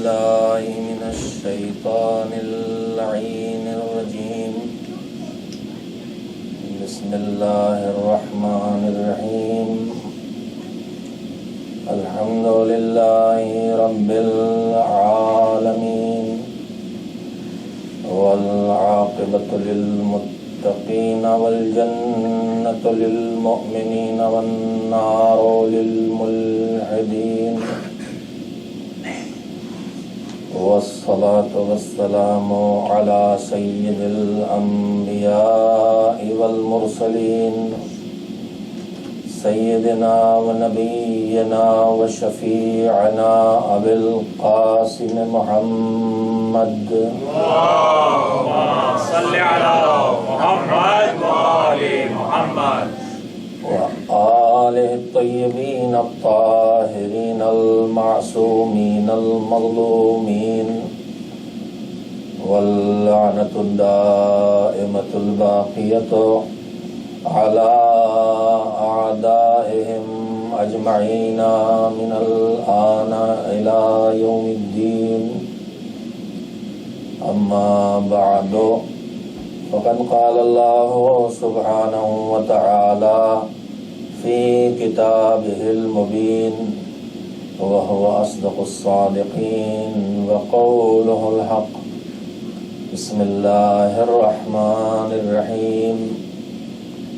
بالله من الشيطان اللعين الرجيم. بسم الله الرحمن الرحيم. الحمد لله رب العالمين والعاقبة للمتقين والجنة للمؤمنين والنار للملحدين، والصلاة والسلام على سيد الأنبياء والمرسلين سيدنا ونبينا وشفيعنا أبي القاسم محمد اللهم صل على محمد وآل محمد وآله الطيبين الطاهرين المعصومين المظلومين، واللعنة الدائمة الباقية على أعدائهم أجمعين من الآن إلى يوم الدين. أما بعد، فقد قال الله سبحانه وتعالى في كتابه المبين وهو أصدق الصادقين وقوله الحق. بسم الله الرحمن الرحيم.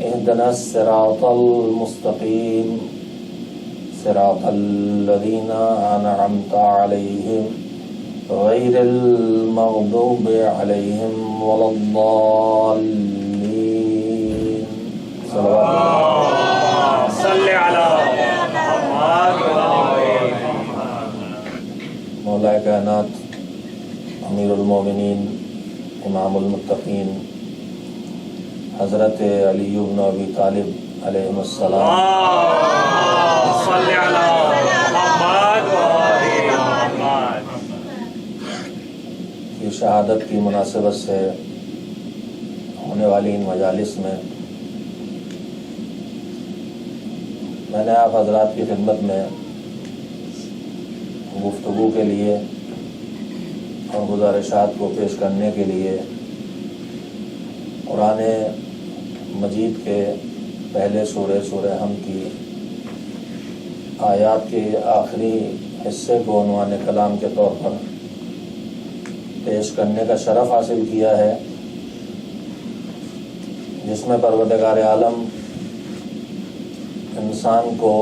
اهدنا الصراط المستقيم صراط الذين أنعمت عليهم غير المغضوب عليهم ولا الضالين. اللهم صل على محمد وآل محمد. مولا کائنات، امیر المومنین، امام المتقین حضرت علی بن ابی طالب علیہ السلام، اللهم صل على محمد وآل محمد. کی شہادت کی مناسبت سے ہونے والی ان مجالس میں نے آپ حضرات کی خدمت میں گفتگو کے لیے اور گزارشات کو پیش کرنے کے لیے قرآن مجید کے پہلے سورہ حم کی آیات کے آخری حصے کو عنوان کلام کے طور پر پیش کرنے کا شرف حاصل کیا ہے، جس میں پروردگار عالم انسان کو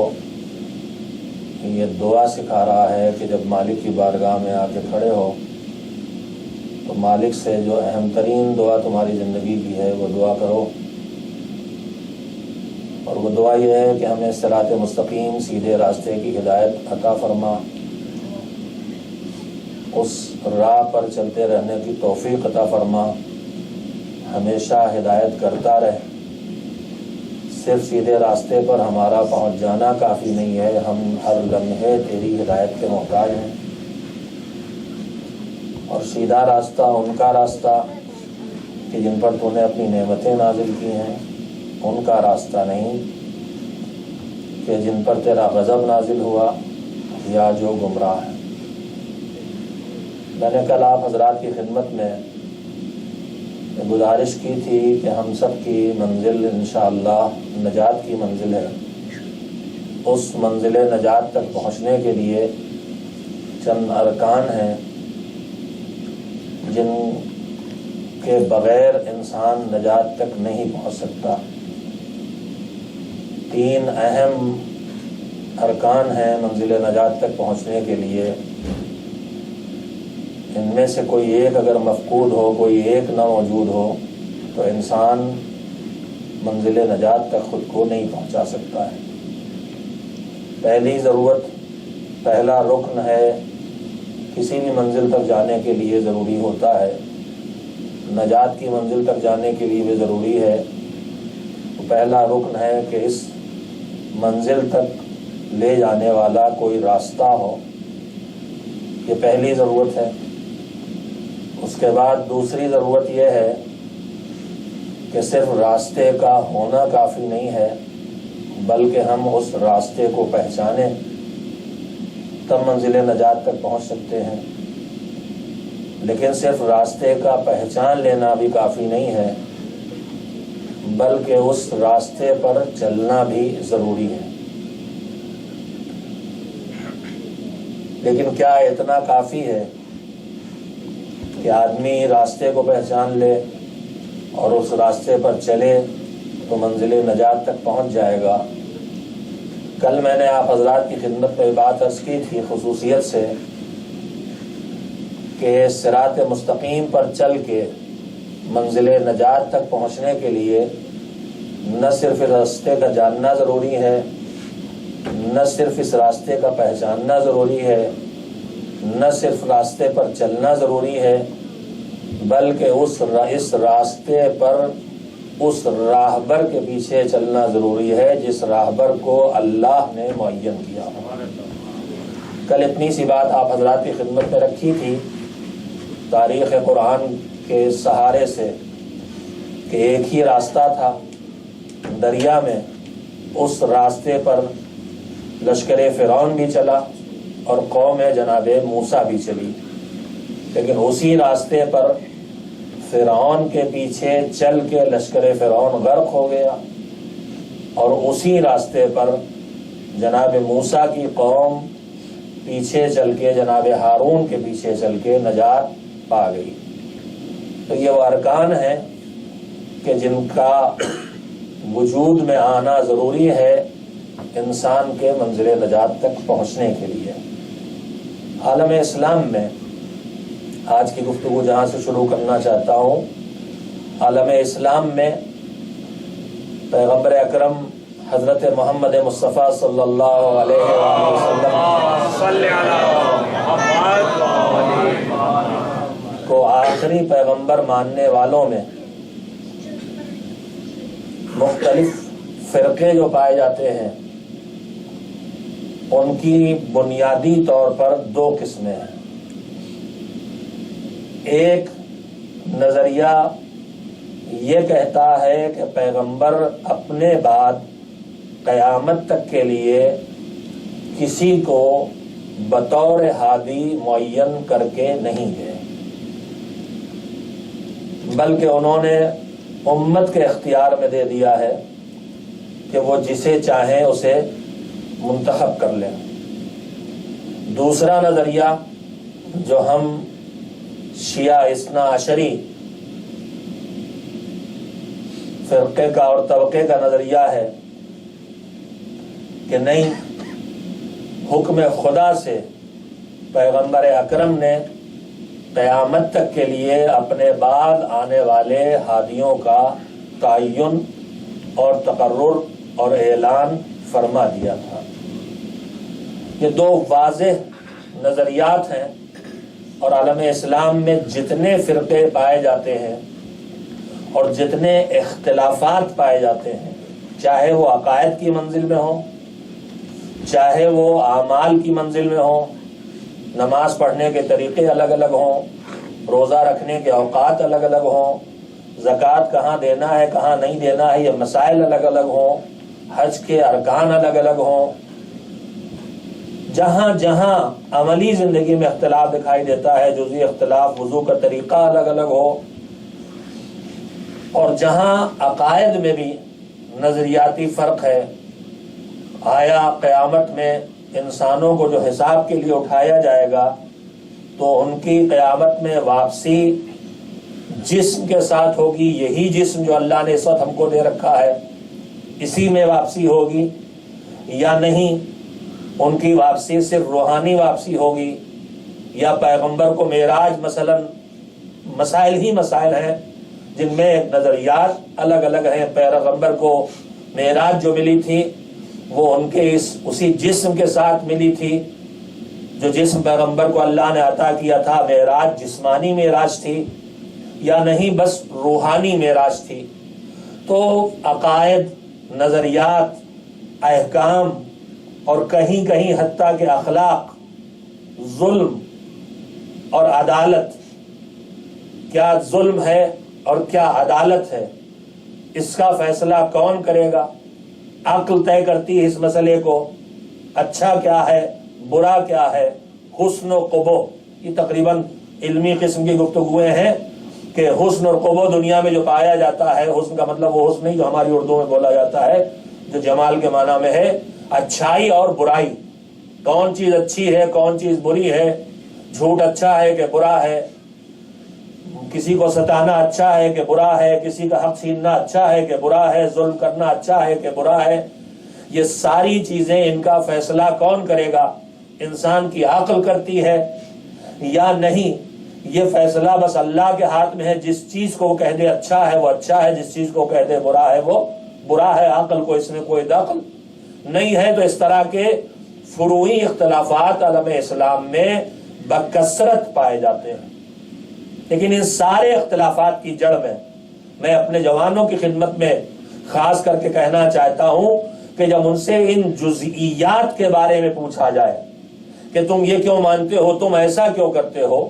یہ دعا سکھا رہا ہے کہ جب مالک کی بارگاہ میں آ کے کھڑے ہو تو مالک سے جو اہم ترین دعا تمہاری زندگی کی ہے وہ دعا کرو، اور وہ دعا یہ ہے کہ ہمیں صراط مستقیم، سیدھے راستے کی ہدایت عطا فرما، اس راہ پر چلتے رہنے کی توفیق عطا فرما، ہمیشہ ہدایت کرتا رہے۔ صرف سیدھے راستے پر ہمارا پہنچ جانا کافی نہیں ہے، ہم ہر لمحے تیری ہدایت کے محتاج ہیں، اور سیدھا راستہ ان کا راستہ کہ جن پر تو نے اپنی نعمتیں نازل کی ہیں، ان کا راستہ نہیں کہ جن پر تیرا غضب نازل ہوا یا جو گمراہ ہے۔ میں نے کل آپ حضرات کی خدمت میں گزارش کی تھی کہ ہم سب کی منزل انشاءاللہ نجات کی منزل ہے۔ اس منزل نجات تک پہنچنے کے لیے چند ارکان ہیں جن کے بغیر انسان نجات تک نہیں پہنچ سکتا۔ 3 اہم ارکان ہیں منزل نجات تک پہنچنے کے لیے۔ ان میں سے کوئی ایک اگر مفقود ہو، کوئی ایک نہ موجود ہو، تو انسان منزل نجات تک خود کو نہیں پہنچا سکتا ہے۔ پہلی ضرورت، پہلا رکن ہے، کسی بھی منزل تک جانے کے لیے ضروری ہوتا ہے، نجات کی منزل تک جانے کے لیے بھی ضروری ہے، تو پہلا رکن ہے کہ اس منزل تک لے جانے والا کوئی راستہ ہو، یہ پہلی ضرورت ہے۔ اس کے بعد دوسری ضرورت یہ ہے کہ صرف راستے کا ہونا کافی نہیں ہے، بلکہ ہم اس راستے کو پہچانیں، تب منزل نجات تک پہنچ سکتے ہیں۔ لیکن صرف راستے کا پہچان لینا بھی کافی نہیں ہے، بلکہ اس راستے پر چلنا بھی ضروری ہے۔ لیکن کیا اتنا کافی ہے کہ آدمی راستے کو پہچان لے اور اس راستے پر چلے تو منزل نجات تک پہنچ جائے گا؟ کل میں نے آپ حضرات کی خدمت میں بات عرض کی تھی خصوصیت سے کہ صراط مستقیم پر چل کے منزل نجات تک پہنچنے کے لیے نہ صرف اس راستے کا جاننا ضروری ہے، نہ صرف اس راستے کا پہچاننا ضروری ہے، نہ صرف راستے پر چلنا ضروری ہے، بلکہ اس راستے پر اس راہبر کے پیچھے چلنا ضروری ہے جس راہبر کو اللہ نے معین کیا۔ کل اتنی سی بات آپ حضرات کی خدمت میں رکھی تھی تاریخ قرآن کے سہارے سے کہ ایک ہی راستہ تھا دریا میں، اس راستے پر لشکر فرعون بھی چلا اور قوم جناب موسیٰ بھی چلی، لیکن اسی راستے پر فرعون کے پیچھے چل کے لشکر فرعون غرق ہو گیا، اور اسی راستے پر جناب موسیٰ کی قوم پیچھے چل کے جناب ہارون کے پیچھے چل کے نجات پا گئی۔ تو یہ وہ ارکان ہیں کہ جن کا وجود میں آنا ضروری ہے انسان کے منزل نجات تک پہنچنے کے لیے۔ عالم اسلام میں آج کی گفتگو جہاں سے شروع کرنا چاہتا ہوں، عالم اسلام میں پیغمبر اکرم حضرت محمد مصطفیٰ صلی اللہ علیہ وآلہ وسلم کو آخری پیغمبر ماننے والوں میں مختلف فرقے جو پائے جاتے ہیں ان کی بنیادی طور پر دو قسمیں ہیں۔ ایک نظریہ یہ کہتا ہے کہ پیغمبر اپنے بعد قیامت تک کے لیے کسی کو بطور ہادی معین کر کے نہیں گئے، بلکہ انہوں نے امت کے اختیار میں دے دیا ہے کہ وہ جسے چاہیں اسے منتخب کر لیں۔ دوسرا نظریہ جو ہم شیعہ اثنا عشری فرقے کا اور طبقے کا نظریہ ہے کہ نہیں، حکم خدا سے پیغمبر اکرم نے قیامت تک کے لیے اپنے بعد آنے والے ہادیوں کا تعین اور تقرر اور اعلان فرما دیا تھا۔ یہ دو واضح نظریات ہیں، اور عالم اسلام میں جتنے فرقے پائے جاتے ہیں اور جتنے اختلافات پائے جاتے ہیں، چاہے وہ عقائد کی منزل میں ہوں، چاہے وہ اعمال کی منزل میں ہوں، نماز پڑھنے کے طریقے الگ الگ ہوں، روزہ رکھنے کے اوقات الگ الگ ہوں، زکوٰۃ کہاں دینا ہے کہاں نہیں دینا ہے یہ مسائل الگ الگ ہوں، حج کے ارکان الگ الگ ہوں، جہاں جہاں عملی زندگی میں اختلاف دکھائی دیتا ہے، جزئی اختلاف، وضو کا طریقہ الگ الگ ہو، اور جہاں عقائد میں بھی نظریاتی فرق ہے، آیا قیامت میں انسانوں کو جو حساب کے لیے اٹھایا جائے گا تو ان کی قیامت میں واپسی جسم کے ساتھ ہوگی، یہی جسم جو اللہ نے اس وقت ہم کو دے رکھا ہے اسی میں واپسی ہوگی، یا نہیں ان کی واپسی صرف روحانی واپسی ہوگی، یا پیغمبر کو معراج مثلا مسائل ہی مسائل ہیں جن میں نظریات الگ الگ ہیں۔ پیغمبر کو معراج جو ملی تھی وہ ان کے اسی جسم کے ساتھ ملی تھی، جو جسم پیغمبر کو اللہ نے عطا کیا تھا، معراج جسمانی معراج تھی یا نہیں بس روحانی معراج تھی۔ تو عقائد، نظریات، احکام اور کہیں کہیں حتیٰ کہ اخلاق، ظلم اور عدالت، کیا ظلم ہے اور کیا عدالت ہے، اس کا فیصلہ کون کرے گا؟ عقل طے کرتی ہے اس مسئلے کو، اچھا کیا ہے، برا کیا ہے، حسن و قبح، یہ تقریباً علمی قسم کی گفتگویں ہیں کہ حسن اور قبو دنیا میں جو پایا جاتا ہے، حسن کا مطلب وہ حسن نہیں جو ہماری اردو میں بولا جاتا ہے، جو جمال کے معنی میں ہے، اچھائی اور برائی، کون چیز اچھی ہے کون چیز بری ہے، جھوٹ اچھا ہے کہ برا ہے، کسی کو ستانا اچھا ہے کہ برا ہے، کسی کا حق چھیننا اچھا ہے کہ برا ہے، ظلم کرنا اچھا ہے کہ برا ہے، یہ ساری چیزیں ان کا فیصلہ کون کرے گا؟ انسان کی عقل کرتی ہے یا نہیں؟ یہ فیصلہ بس اللہ کے ہاتھ میں ہے، جس چیز کو وہ کہہ دے اچھا ہے وہ اچھا ہے، جس چیز کو کہہ دے برا ہے وہ برا ہے، عقل کو اس میں کوئی دخل نہیں ہے۔ تو اس طرح کے فروعی اختلافات عالم اسلام میں بکثرت پائے جاتے ہیں، لیکن ان سارے اختلافات کی جڑ میں اپنے جوانوں کی خدمت میں خاص کر کے کہنا چاہتا ہوں کہ جب ان سے ان جزئیات کے بارے میں پوچھا جائے کہ تم یہ کیوں مانتے ہو، تم ایسا کیوں کرتے ہو،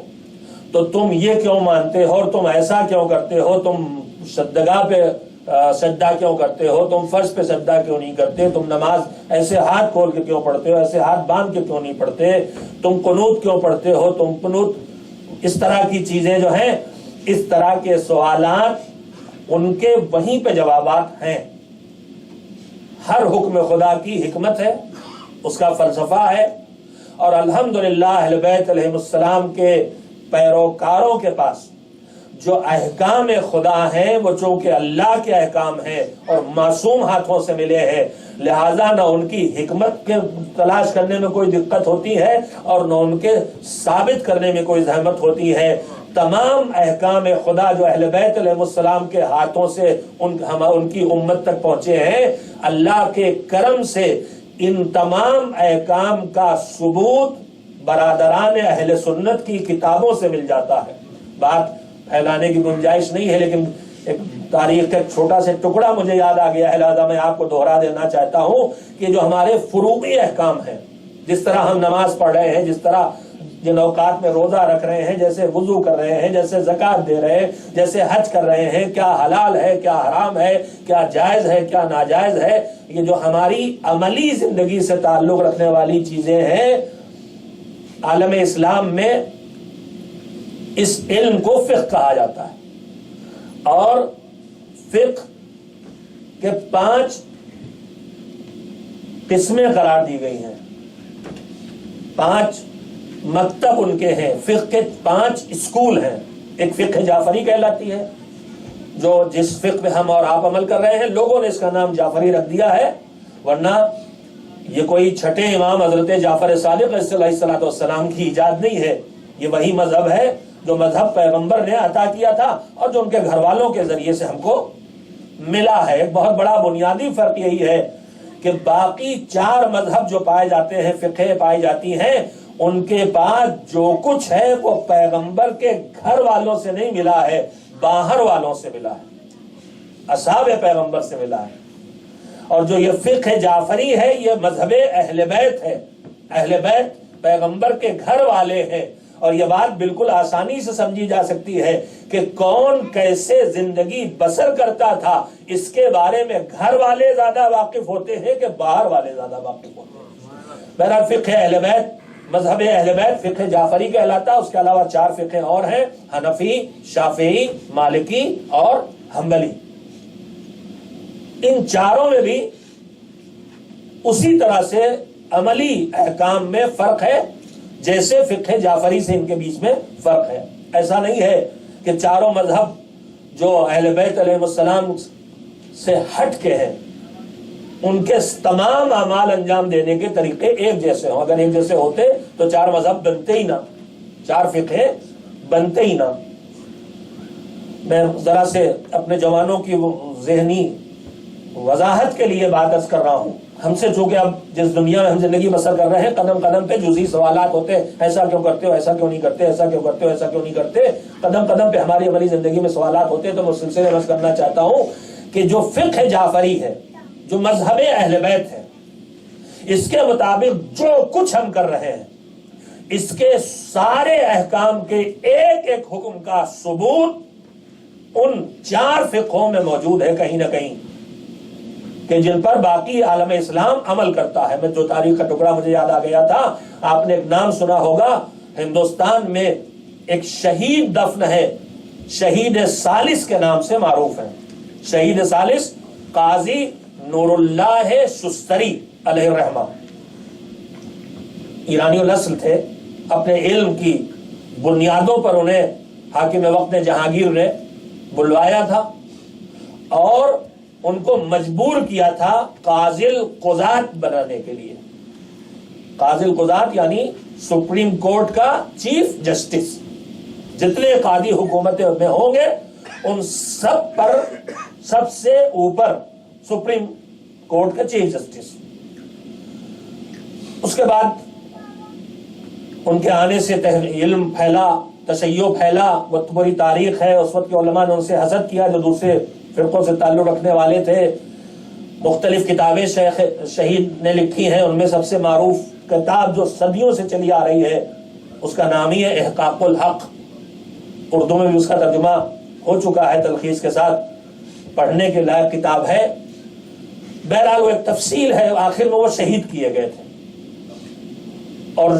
تو تم یہ کیوں مانتے ہو اور تم ایسا کیوں کرتے ہو، تم سجدگاہ پہ سجدہ کیوں کرتے ہو، تم فرض پہ سجدہ کیوں نہیں کرتے، تم نماز ایسے ہاتھ کھول کے کیوں پڑھتے ہو، ایسے ہاتھ باندھ کے کیوں نہیں پڑھتے، تم قنوت کیوں پڑھتے ہو، تم قنوت، اس طرح کی چیزیں جو ہیں، اس طرح کے سوالات ان کے وہیں پہ جوابات ہیں۔ ہر حکم خدا کی حکمت ہے، اس کا فلسفہ ہے، اور الحمدللہ اہل بیت علیہ السلام کے پیروکاروں کے پاس جو احکام خدا ہیں وہ چونکہ اللہ کے احکام ہیں اور معصوم ہاتھوں سے ملے ہیں، لہذا نہ ان کی حکمت کے تلاش کرنے میں کوئی دقت ہوتی ہے اور نہ ان کے ثابت کرنے میں کوئی زحمت ہوتی ہے۔ تمام احکام خدا جو اہل بیت علیہ السلام کے ہاتھوں سے ان کی امت تک پہنچے ہیں، اللہ کے کرم سے ان تمام احکام کا ثبوت برادران اہل سنت کی کتابوں سے مل جاتا ہے۔ بات پھیلانے کی گنجائش نہیں ہے، لیکن ایک تاریخ کا ایک چھوٹا سا ٹکڑا مجھے یاد آ گیا ہے، لہذا میں آپ کو دوہرا دینا چاہتا ہوں کہ جو ہمارے فروعی احکام ہیں، جس طرح ہم نماز پڑھ رہے ہیں، جس طرح جن اوقات میں روزہ رکھ رہے ہیں، جیسے وضو کر رہے ہیں، جیسے زکوٰۃ دے رہے ہیں، جیسے حج کر رہے ہیں، کیا حلال ہے کیا حرام ہے، کیا جائز ہے کیا ناجائز ہے، یہ جو ہماری عملی زندگی سے تعلق رکھنے والی چیزیں ہیں، عالم اسلام میں اس علم کو فقہ کہا جاتا ہے، اور فقہ کے 5 قسمیں قرار دی گئی ہیں، 5 مکتب ان کے ہیں، فقہ کے 5 اسکول ہیں۔ ایک فقہ جعفری کہلاتی ہے، جو جس فقہ پہ ہم اور آپ عمل کر رہے ہیں، لوگوں نے اس کا نام جعفری رکھ دیا ہے، ورنہ یہ کوئی چھٹے امام حضرت جعفر صادق علیہ السلام کی ایجاد نہیں ہے، یہ وہی مذہب ہے جو مذہب پیغمبر نے عطا کیا تھا اور جو ان کے گھر والوں کے ذریعے سے ہم کو ملا ہے۔ ایک بہت بڑا بنیادی فرق یہی ہے کہ باقی 4 مذہب جو پائے جاتے ہیں، فقہ پائی جاتی ہیں، ان کے پاس جو کچھ ہے وہ پیغمبر کے گھر والوں سے نہیں ملا ہے، باہر والوں سے ملا ہے، اصحاب پیغمبر سے ملا ہے۔ اور جو یہ فقہ جعفری ہے، یہ مذہب اہل بیت ہے، اہل بیت پیغمبر کے گھر والے ہیں، اور یہ بات بالکل آسانی سے سمجھی جا سکتی ہے کہ کون کیسے زندگی بسر کرتا تھا، اس کے بارے میں گھر والے زیادہ واقف ہوتے ہیں کہ باہر والے زیادہ واقف ہوتے ہیں۔ بہرحال فقہ اہل بیت، مذہب اہل بیت فقہ جعفری کہلاتا ہے، اس کے علاوہ 4 فقہ اور ہیں، حنفی، شافعی، مالکی اور حنبلی۔ ان چاروں میں بھی اسی طرح سے عملی احکام میں فرق ہے جیسے فقہ جعفری سے ان کے بیچ میں فرق ہے۔ ایسا نہیں ہے کہ چاروں مذہب جو اہل بیت علیہ السلام سے ہٹ کے ہیں، ان کے تمام اعمال انجام دینے کے طریقے ایک جیسے ہوں۔ اگر ایک جیسے ہوتے تو 4 مذہب بنتے ہی نہ، 4 فقہ بنتے ہی نہ۔ میں ذرا سے اپنے جوانوں کی ذہنی وضاحت کے لیے بات عرض کر رہا ہوں۔ ہم سے چونکہ اب جس دنیا میں ہم زندگی بسر کر رہے ہیں، قدم قدم پہ جزئی سوالات ہوتے ہیں، ایسا کیوں کرتے ہو، ایسا کیوں نہیں کرتے، ایسا کیوں کرتے ہو، ایسا کیوں نہیں کرتے، قدم قدم پہ ہماری عملی زندگی میں سوالات ہوتے ہیں۔ تو میں اس سلسلے میں کرنا چاہتا ہوں کہ جو فقہ جعفری ہے، جو مذہب اہل بیت ہے، اس کے مطابق جو کچھ ہم کر رہے ہیں، اس کے سارے احکام کے ایک ایک حکم کا ثبوت ان 4 فقہوں میں موجود ہے کہیں نہ کہیں، کہ جن پر باقی عالم اسلام عمل کرتا ہے۔ میں جو تاریخ کا ٹکڑا مجھے یاد آ گیا تھا، آپ نے ایک نام سنا ہوگا، ہندوستان میں ایک شہید دفن ہے، شہید ثالث کے نام سے معروف ہیں. شہید ثالث قاضی نور اللہ شستری علیہ الرحمہ، ایرانی نسل تھے. اپنے علم کی بنیادوں پر انہیں حاکم وقت جہانگیر نے بلوایا تھا اور ان کو مجبور کیا تھا قاضی القضات بنانے کے لیے. قاضی القضات یعنی سپریم کورٹ کا چیف جسٹس. جتنے قاضی حکومت میں ہوں گے ان سب پر سب سے اوپر سپریم کورٹ کا چیف جسٹس. اس کے بعد ان کے آنے سے علم پھیلا، تشیع پھیلا. وہ پوری تاریخ ہے. اس وقت کے علماء نے ان سے حسد کیا جو دوسرے فرقوں سے تعلق رکھنے والے تھے. مختلف کتابیں شہید نے لکھی ہیں. ان میں سب سے معروف کتاب جو صدیوں سے چلی آ رہی ہے اس کا نام ہی ہے احقاق الحق. اردو میں بھی اس کا ترجمہ ہو چکا ہے تلخیص کے ساتھ، پڑھنے کے لائق کتاب ہے. بہرحال وہ ایک تفصیل ہے. آخر میں وہ شہید کیے گئے تھے اور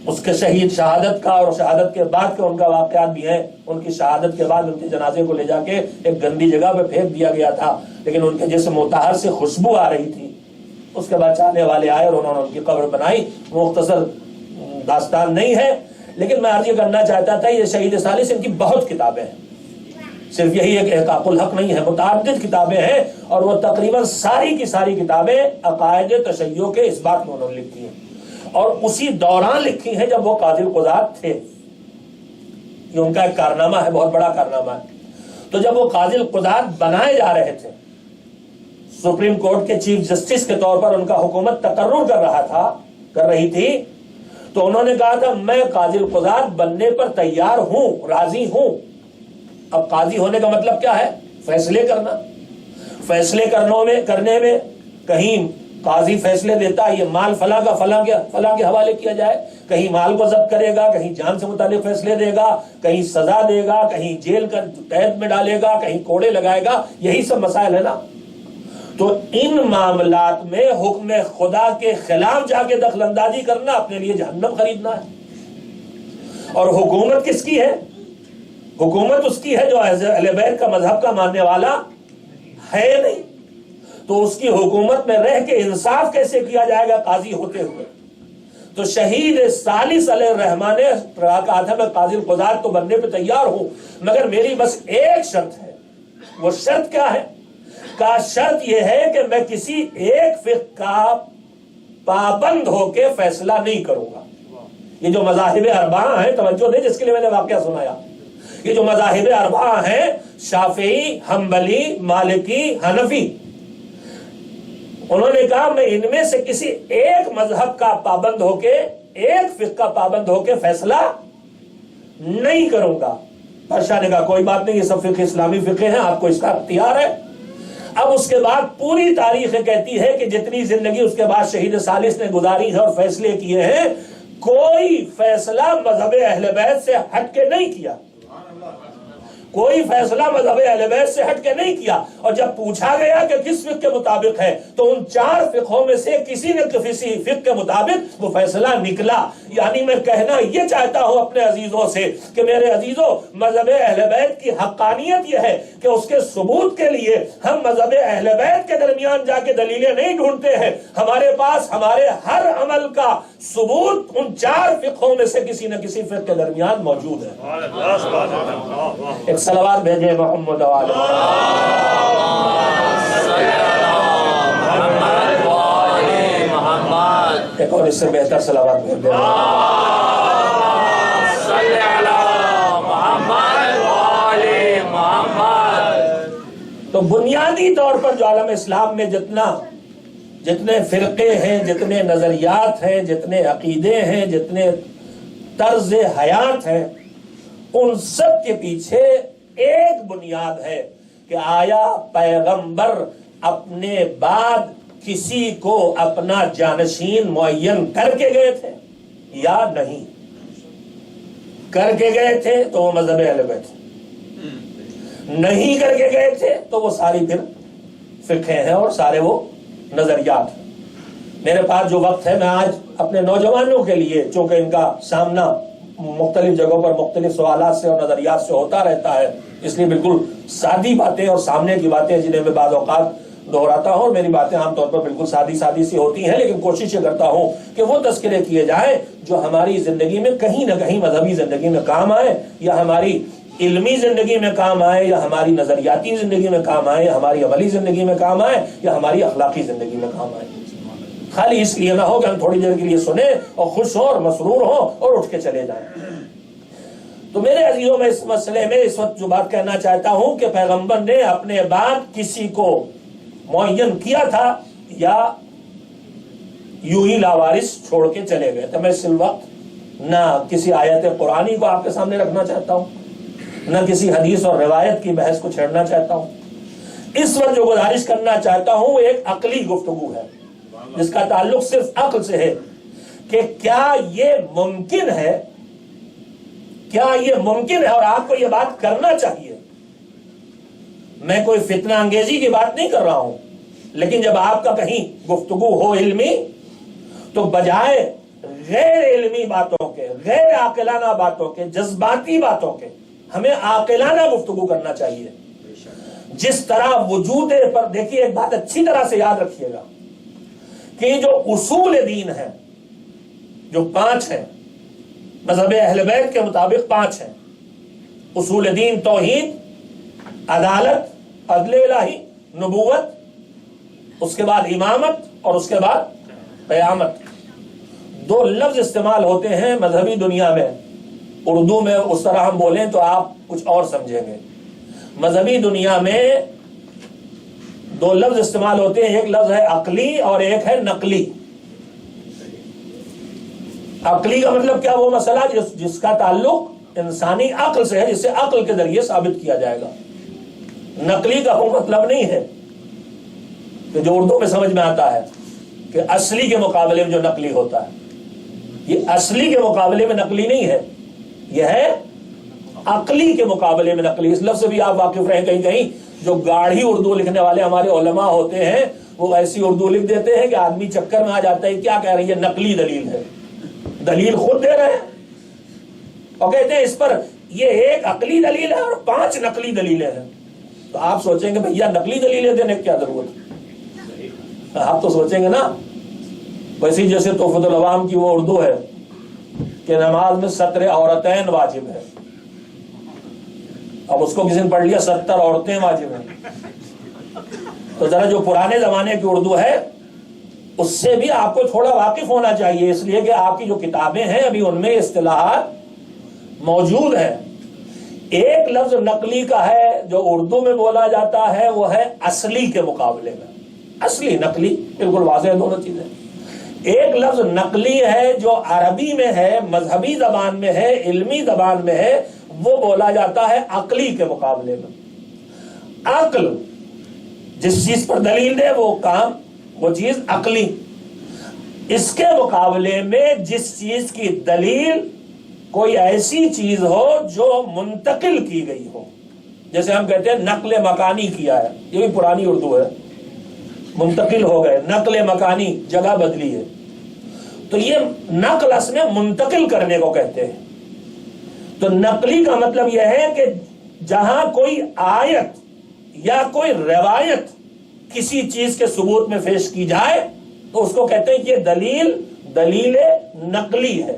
اس کے شہید شہادت کا اور شہادت کے بعد کے ان کا واقعات بھی ہیں. ان کی شہادت کے بعد ان کے جنازے کو لے جا کے ایک گندی جگہ پہ پھینک دیا گیا تھا، لیکن ان کے جسم مطہر سے خوشبو آ رہی تھی. اس کے بعد چاہنے والے آئے اور انہوں نے ان کی قبر بنائی. مختصر داستان نہیں ہے، لیکن میں عرض یہ کرنا چاہتا تھا یہ شہید ثالث ان کی بہت کتابیں ہیں. صرف یہی ایک احقاق الحق نہیں ہے، متعدد کتابیں ہیں اور وہ تقریباً ساری کی ساری کتابیں عقائد تشیع کے اس بات میں انہوں نے لکھی ہیں اور اسی دوران لکھی ہیں جب وہ قاضی القضات تھے. یہ ان کا ایک کارنامہ ہے، بہت بڑا کارنامہ ہے. تو جب وہ قاضی القضات بنائے جا رہے تھے، سپریم کورٹ کے چیف جسٹس کے طور پر ان کا حکومت تقرر کر رہی تھی، تو انہوں نے کہا تھا میں قاضی القضات بننے پر تیار ہوں، راضی ہوں. اب قاضی ہونے کا مطلب کیا ہے؟ فیصلے کرنا. فیصلے کرنے میں کہیں قاضی فیصلے دیتا ہے یہ مال فلاں کا فلاں کے حوالے کیا جائے، کہیں مال کو ضبط کرے گا، کہیں جان سے متعلق فیصلے دے گا، کہیں سزا دے گا، کہیں جیل کا قید میں ڈالے گا، کہیں کوڑے لگائے گا. یہی سب مسائل ہے نا. تو ان معاملات میں حکم خدا کے خلاف جا کے دخل اندازی کرنا اپنے لیے جہنم خریدنا ہے. اور حکومت کس کی ہے؟ حکومت اس کی ہے جو اہل بیت کا مذہب کا ماننے والا ہے نہیں. تو اس کی حکومت میں رہ کے انصاف کیسے کیا جائے گا قاضی ہوتے ہوئے؟ تو شہید ثالث علیہ الرحمہ نے کہا تھا میں قاضی القضات تو بننے پہ تیار ہوں، مگر میری بس ایک شرط ہے. وہ شرط کیا ہے؟ کا شرط یہ ہے کہ میں کسی ایک فقہ کا پابند ہو کے فیصلہ نہیں کروں گا. یہ جو مذاہب اربعہ ہیں، توجہ دیں جس کے لیے میں نے واقعہ سنایا، یہ جو مذاہب اربعہ ہیں شافعی، حنبلی، مالکی، حنفی، انہوں نے کہا میں ان میں سے کسی ایک مذہب کا پابند ہو کے، ایک فقہ کا پابند ہو کے فیصلہ نہیں کروں گا. بادشاہ نے کہا کوئی بات نہیں، یہ سب فقہ اسلامی فقہ ہیں، آپ کو اس کا اختیار ہے. اب اس کے بعد پوری تاریخ کہتی ہے کہ جتنی زندگی اس کے بعد شہید ثالث نے گزاری ہے اور فیصلے کیے ہیں، کوئی فیصلہ مذہب اہل بیت سے ہٹ کے نہیں کیا. کوئی فیصلہ مذہب اہل بیت سے ہٹ کے نہیں کیا. اور جب پوچھا گیا کہ کس فقہ کے مطابق ہے تو ان 4 فقہوں میں سے کسی نہ کسی فقہ کے مطابق وہ فیصلہ نکلا. یعنی میں کہنا یہ چاہتا ہوں اپنے عزیزوں سے کہ میرے عزیزوں، مذہب اہل بیت کی حقانیت یہ ہے کہ اس کے ثبوت کے لیے ہم مذہب اہل بیت کے درمیان جا کے دلیلیں نہیں ڈھونڈتے ہیں. ہمارے پاس ہمارے ہر عمل کا ثبوت ان 4 فقہوں میں سے کسی نہ کسی فقہ کے درمیان موجود ہے. ایک صلوات بھیجے محمد والے. ایک اور اس سے بہتر صلوات بھیج دیں. تو بنیادی طور پر جو عالم اسلام میں جتنے فرقے ہیں، جتنے نظریات ہیں، جتنے عقیدے ہیں، جتنے طرز حیات ہیں، ان سب کے پیچھے ایک بنیاد ہے کہ آیا پیغمبر اپنے بعد کسی کو اپنا جانشین معین کر کے گئے تھے یا نہیں. کر کے گئے تھے تو وہ مذہب اہل بیت، نہیں کر کے گئے تھے تو وہ ساری پھر فقہ ہیں اور سارے وہ نظریات ہیں. میرے پاس جو وقت ہے میں آج اپنے نوجوانوں کے لیے، چونکہ ان کا سامنا مختلف جگہوں پر مختلف سوالات سے اور نظریات سے ہوتا رہتا ہے، اس لیے بالکل سادی باتیں اور سامنے کی باتیں جنہیں میں بعض اوقات دہراتا ہوں، اور میری باتیں عام طور پر بالکل سادی سی ہوتی ہیں، لیکن کوشش یہ کرتا ہوں کہ وہ تذکرے کیے جائیں جو ہماری زندگی میں کہیں نہ کہیں مذہبی زندگی میں کام آئے، یا ہماری علمی زندگی میں کام آئے، یا ہماری نظریاتی زندگی میں کام آئے، یا ہماری عملی زندگی میں کام آئے، یا ہماری اخلاقی زندگی میں کام آئے۔ خالی اس لیے نہ ہو کہ ہم تھوڑی دیر کے لیے سنیں اور خوش ہوں اور مسرور ہوں اور اٹھ کے چلے جائیں۔ تو میرے عزیزوں، میں اس مسئلے میں اس وقت جو بات کہنا چاہتا ہوں کہ پیغمبر نے اپنے بعد کسی کو معین کیا تھا یا یوں ہی لاوارث چھوڑ کے چلے گئے تو میں اس وقت نہ کسی آیت قرآنی کو آپ کے سامنے رکھنا چاہتا ہوں، نہ کسی حدیث اور روایت کی بحث کو چھیڑنا چاہتا ہوں۔ اس وقت جو گزارش کرنا چاہتا ہوں وہ ایک عقلی گفتگو ہے جس کا تعلق صرف عقل سے ہے کہ کیا یہ ممکن ہے، اور آپ کو یہ بات کرنا چاہیے۔ میں کوئی فتنہ انگیزی کی بات نہیں کر رہا ہوں، لیکن جب آپ کا کہیں گفتگو ہو علمی تو بجائے غیر علمی باتوں کے، غیر عاقلانہ باتوں کے، جذباتی باتوں کے، ہمیں عاقلانہ گفتگو کرنا چاہیے۔ جس طرح وجود پر دیکھیے، ایک بات اچھی طرح سے یاد رکھیے گا کہ جو اصول دین ہیں، جو 5 ہیں، مذہب اہل بیت کے مطابق 5 ہیں۔ اصول دین توحید، عدالت، عدل الہی، نبوت، اس کے بعد امامت، اور اس کے بعد قیامت۔ 2 لفظ استعمال ہوتے ہیں مذہبی دنیا میں، اردو میں اس طرح ہم بولیں تو آپ کچھ اور سمجھیں گے۔ مذہبی دنیا میں 2 لفظ استعمال ہوتے ہیں، ایک لفظ ہے عقلی اور ایک ہے نقلی۔ عقلی کا مطلب کیا؟ وہ مسئلہ جس کا تعلق انسانی عقل سے ہے، جسے عقل کے ذریعے ثابت کیا جائے گا۔ نقلی کا وہ مطلب نہیں ہے کہ جو اردو میں سمجھ میں آتا ہے کہ اصلی کے مقابلے میں جو نقلی ہوتا ہے، یہ اصلی کے مقابلے میں نقلی نہیں ہے، یہ ہے عقلی کے مقابلے میں نقلی۔ اس لفظ سے بھی آپ واقف رہیں، کہیں کہیں جو گاڑھی اردو لکھنے والے ہمارے علماء ہوتے ہیں وہ ایسی اردو لکھ دیتے ہیں کہ آدمی چکر میں آ جاتا ہے، کیا کہہ رہی ہے؟ نقلی دلیل ہے۔ دلیل خود دے رہے ہیں اور کہتے ہیں اس پر یہ ایک عقلی دلیل ہے اور 5 نقلی دلیلیں ہیں۔ تو آپ سوچیں گے بھیا نقلی دلیلیں دینے کی کیا ضرورت؟ آپ تو سوچیں گے نا ویسے جیسے تحفۃ العوام کی وہ اردو ہے کہ نماز میں 17 عورتین واجب ہے، اب اس کو کسی نے پڑھ لیا 70 عورتیں واجب ہیں۔ تو ذرا جو پرانے زمانے کی اردو ہے اس سے بھی آپ کو تھوڑا واقف ہونا چاہیے، اس لیے کہ آپ کی جو کتابیں ہیں ابھی ان میں اصطلاحات موجود ہیں۔ ایک لفظ نقلی کا ہے جو اردو میں بولا جاتا ہے، وہ ہے اصلی کے مقابلے میں۔ اصلی نقلی بالکل واضح ہے دونوں چیزیں۔ ایک لفظ نقلی ہے جو عربی میں ہے، مذہبی زبان میں ہے، علمی زبان میں ہے، وہ بولا جاتا ہے عقلی کے مقابلے میں۔ عقل جس چیز پر دلیل دے وہ کام، وہ چیز عقلی۔ اس کے مقابلے میں جس چیز کی دلیل کوئی ایسی چیز ہو جو منتقل کی گئی ہو، جیسے ہم کہتے ہیں نقل مکانی کیا ہے، یہ بھی پرانی اردو ہے، منتقل ہو گئے، نقل مکانی جگہ بدلی ہے، تو یہ نقل اس میں منتقل کرنے کو کہتے ہیں۔ تو نقلی کا مطلب یہ ہے کہ جہاں کوئی آیت یا کوئی روایت کسی چیز کے ثبوت میں پیش کی جائے تو اس کو کہتے ہیں کہ یہ دلیل نقلی ہے۔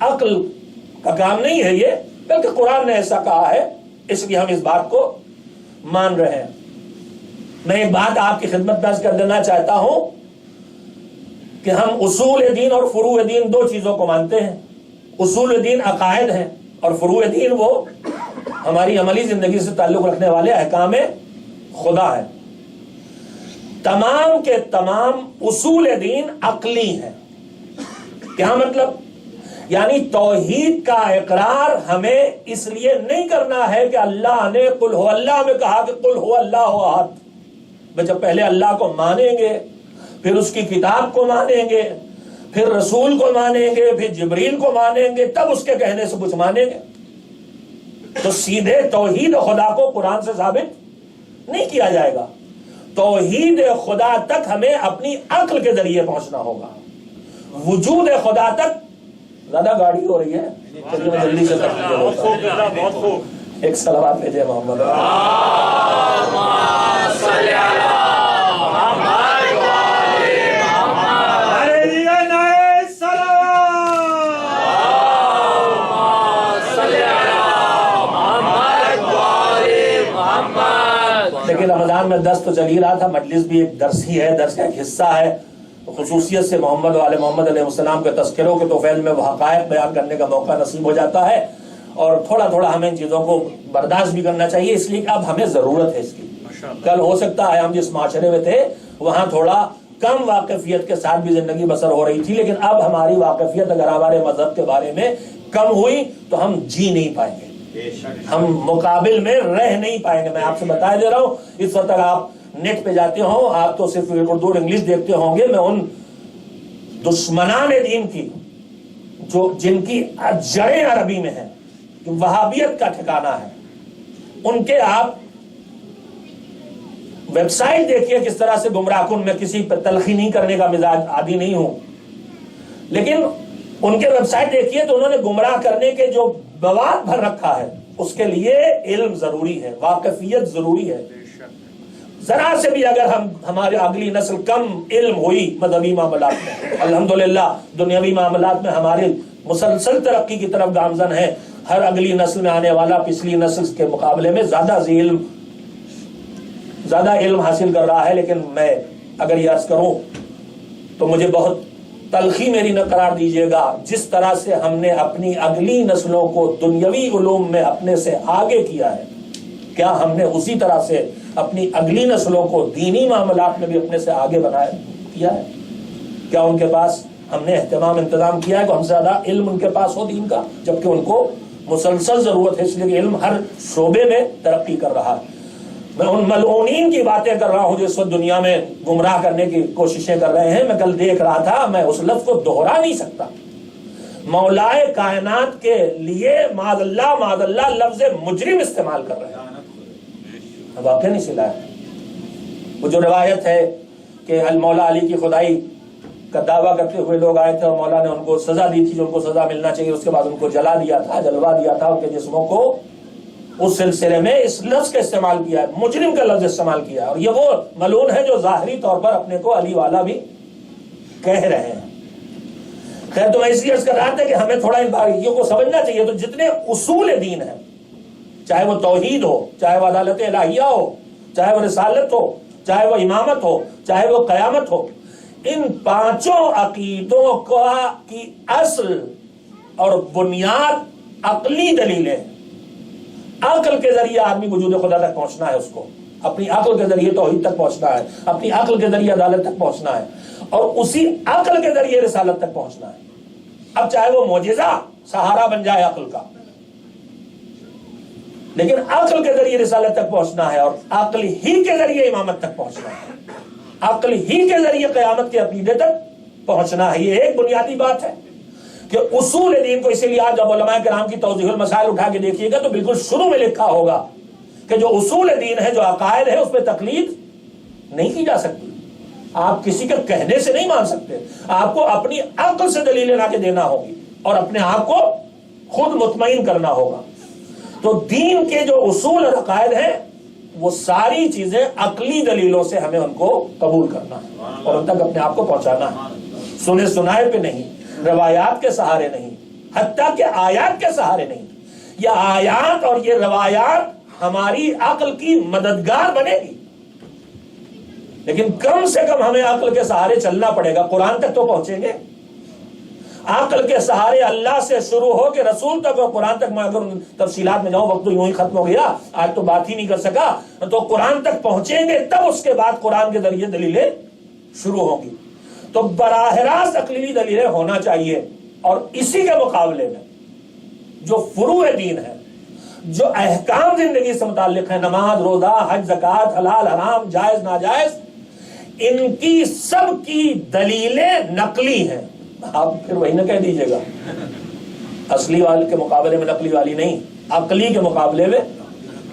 عقل کا کام نہیں ہے یہ، بلکہ قرآن نے ایسا کہا ہے، اس لیے ہم اس بات کو مان رہے ہیں۔ میں ایک بات آپ کی خدمت پیش کر دینا چاہتا ہوں کہ ہم اصول دین اور فروع دین 2 چیزوں کو مانتے ہیں۔ اصول دین عقائد ہیں اور فروع دین وہ ہماری عملی زندگی سے تعلق رکھنے والے احکام خدا ہیں۔ تمام کے تمام اصول دین عقلی ہیں۔ کیا مطلب؟ یعنی توحید کا اقرار ہمیں اس لیے نہیں کرنا ہے کہ اللہ نے قل ہو اللہ میں کہا کہ قل ہو اللہ احد۔ جب پہلے اللہ کو مانیں گے، پھر اس کی کتاب کو مانیں گے، پھر رسول کو مانیں گے، پھر جبریل کو مانیں گے، تب اس کے کہنے سے کچھ مانیں گے۔ تو سیدھے توحید خدا کو قرآن سے ثابت نہیں کیا جائے گا۔ توحید خدا تک ہمیں اپنی عقل کے ذریعے پہنچنا ہوگا۔ وجود خدا تک زیادہ گاڑی ہو رہی ہے، چلیے میں جلدی سے بہت خوب جزاک، بہت خوب. ایک صلوات بھیجے محمد. لیکن رمضان میں درس تو چل ہی رہا تھا، مجلس بھی ایک درس ہی ہے، درس کا ایک حصہ ہے. خصوصیت سے محمد و آل محمد علیہ السلام کے تذکروں کے توفیل میں وہ حقائق بیان کرنے کا موقع نصیب ہو جاتا ہے، اور تھوڑا تھوڑا ہمیں ان چیزوں کو برداشت بھی کرنا چاہیے، اس لیے کہ اب ہمیں ضرورت ہے اس کی. کل ہو سکتا ہے ہم جس معاشرے میں تھے وہاں تھوڑا کم واقفیت کے ساتھ بھی زندگی بسر ہو رہی تھی، لیکن اب ہماری واقفیت اگر ہمارے مذہب کے بارے میں کم ہوئی تو ہم جی نہیں پائیں گے، ہم مقابل میں رہ نہیں پائیں گے. میں آپ سے بتا دے رہا ہوں، اس وقت اگر آپ نیٹ پہ جاتے ہو، آپ تو صرف اردو اور انگلش دیکھتے ہوں گے، میں ان دشمنان دین کی جو جن کی جڑیں عربی میں ہیں، جو وہابیت کا ٹھکانہ ہے، ان کے آپ ویب سائٹ دیکھیے کس طرح سے گمراہ کن. میں کسی پہ تلخی نہیں کرنے کا مزاج عادی نہیں ہوں، لیکن ان کے ویب سائٹ دیکھیے تو انہوں نے گمراہ کرنے کے جو مواد بھر رکھا ہے، اس کے لیے علم ضروری ہے، واقفیت ضروری ہے. ذرا سے بھی اگر ہمارے اگلی نسل کم علم ہوئی مذہبی معاملات میں، الحمدللہ دنیاوی معاملات میں ہمارے مسلسل ترقی کی طرف گامزن ہے. ہر اگلی نسل میں آنے والا پچھلی نسل کے مقابلے میں زیادہ علم حاصل کر رہا ہے. لیکن میں اگر یہ عرض کروں تو مجھے بہت تلخی میری نہ قرار دیجیے گا، جس طرح سے ہم نے اپنی اگلی نسلوں کو دنیاوی علوم میں اپنے سے آگے کیا ہے، کیا ہم نے اسی طرح سے اپنی اگلی نسلوں کو دینی معاملات میں بھی اپنے سے آگے کیا ہے؟ کیا ان کے پاس ہم نے اہتمام انتظام کیا ہے کہ ہم سے زیادہ علم ان کے پاس ہو دین کا، جبکہ ان کو مسلسل ضرورت ہے، اس لیے کہ علم ہر شعبے میں ترقی کر رہا ہے. میں ان ملعونین کی باتیں کر رہا ہوں جو اس وقت دنیا میں گمراہ کرنے کی کوششیں کر رہے ہیں. میں کل دیکھ رہا تھا، میں اس لفظ کو دوہرا نہیں سکتا، مولائے کائنات کے لیے معاذ اللہ لفظ مجرم استعمال کر رہے ہیں. واقعہ نہیں سلا ہے. وہ جو روایت ہے کہ مولا علی کی خدائی کا دعویٰ کرتے ہوئے لوگ آئے تھے اور مولا نے ان کو سزا دی تھی جو ان کو سزا ملنا چاہیے، اس کے بعد ان کو جلوا دیا تھا ان کے جسموں کو. اس سلسلے میں اس لفظ کا استعمال کیا ہے، مجرم کا لفظ استعمال کیا ہے. اور یہ وہ ملعون ہے جو ظاہری طور پر اپنے کو علی والا بھی کہہ رہے ہیں. خیر، تو میں اس لیے عرض کر رہا تھا کہ ہمیں تھوڑا ان باریکیوں کو سمجھنا چاہیے. تو جتنے اصول دین ہیں، چاہے وہ توحید ہو، چاہے وہ عدالت الہیہ ہو، چاہے وہ رسالت ہو، چاہے وہ امامت ہو، چاہے وہ قیامت ہو، ان پانچوں عقیدوں کی اصل اور بنیاد عقلی دلیلیں. عقل کے ذریعے آدمی وجود خدا تک پہنچنا ہے، اس کو اپنی عقل کے ذریعے توحید تک پہنچنا ہے، اپنی عقل کے ذریعے عدالت تک پہنچنا ہے، اور اسی عقل کے ذریعے رسالت تک پہنچنا ہے. اب چاہے وہ معجزہ سہارا بن جائے عقل کا، لیکن عقل کے ذریعے رسالت تک پہنچنا ہے، اور عقل ہی کے ذریعے امامت تک پہنچنا ہے، عقل ہی کے ذریعے قیامت کے عقیدے تک پہنچنا ہے. یہ ایک بنیادی بات ہے کہ اصول دین کو، اسی لیے آج جب علماء کرام کی توضیح المسائل اٹھا کے دیکھیے گا تو بالکل شروع میں لکھا ہوگا کہ جو اصول دین ہے، جو عقائد ہے، اس پہ تقلید نہیں کی جا سکتی. آپ کسی کے کہنے سے نہیں مان سکتے، آپ کو اپنی عقل سے دلیلیں لا کے دینا ہوگی اور اپنے آپ کو خود مطمئن کرنا ہوگا. تو دین کے جو اصول اور عقائد ہیں وہ ساری چیزیں عقلی دلیلوں سے ہمیں ان کو قبول کرنا ہے اور ان تک اپنے آپ کو پہنچانا ہے. سنے سنائے پہ نہیں، روایات کے سہارے نہیں، حتیٰ کہ آیات کے سہارے نہیں. یہ آیات اور یہ روایات ہماری عقل کی مددگار بنے گی، لیکن کم سے کم ہمیں عقل کے سہارے چلنا پڑے گا. قرآن تک تو پہنچیں گے، عقل کے سہارے اللہ سے شروع ہو کے رسول تک اور قرآن تک. میں اگر تفصیلات میں جاؤں، وقت تو یوں ہی ختم ہو گیا، آج تو بات ہی نہیں کر سکا. تو قرآن تک پہنچیں گے، تب اس کے بعد قرآن کے ذریعے دلیلیں شروع ہوں گی. تو براہ راست عقلی دلیلیں ہونا چاہیے، اور اسی کے مقابلے میں جو فروع دین ہے، جو احکام زندگی سے متعلق ہیں، نماز، روزہ، حج، زکوٰۃ، حلال حرام، جائز ناجائز، ان کی سب کی دلیلیں نقلی ہیں. آپ پھر وہی نہ کہہ دیجیے گا اصلی والے کے مقابلے میں نقلی والی نہیں، عقلی کے مقابلے میں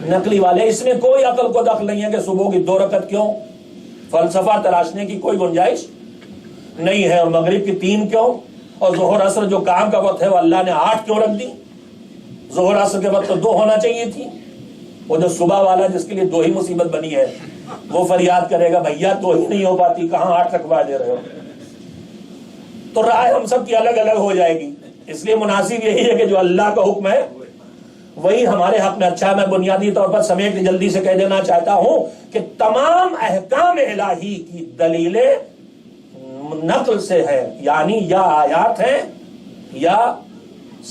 نقلی والے. اس میں کوئی عقل کو دخل نہیں ہے کہ صبح کی 2 رکعت کیوں، فلسفہ تراشنے کی کوئی گنجائش نہیں ہے، اور مغرب کی 3 کیوں، اور ظہر عصر جو کام کا وقت ہے وہ اللہ نے 8 کیوں رکھ دی؟ ظہر عصر کے وقت تو 2 ہونا چاہیے تھی. وہ جو صبح والا جس کے لیے 2 ہی مصیبت بنی ہے وہ فریاد کرے گا بھیا 2 ہی نہیں ہو پاتی، کہاں 8 رکھوا دے رہے ہو. تو رائے ہم سب کی الگ الگ ہو جائے گی. اس لیے مناسب یہی ہے کہ جو اللہ کا حکم ہے وہی ہمارے حق میں اچھا ہے. میں بنیادی طور پر سمیٹ کے جلدی سے کہہ دینا چاہتا ہوں کہ تمام احکام الہی کی دلیلیں نقل سے ہے، یعنی یا آیات ہیں یا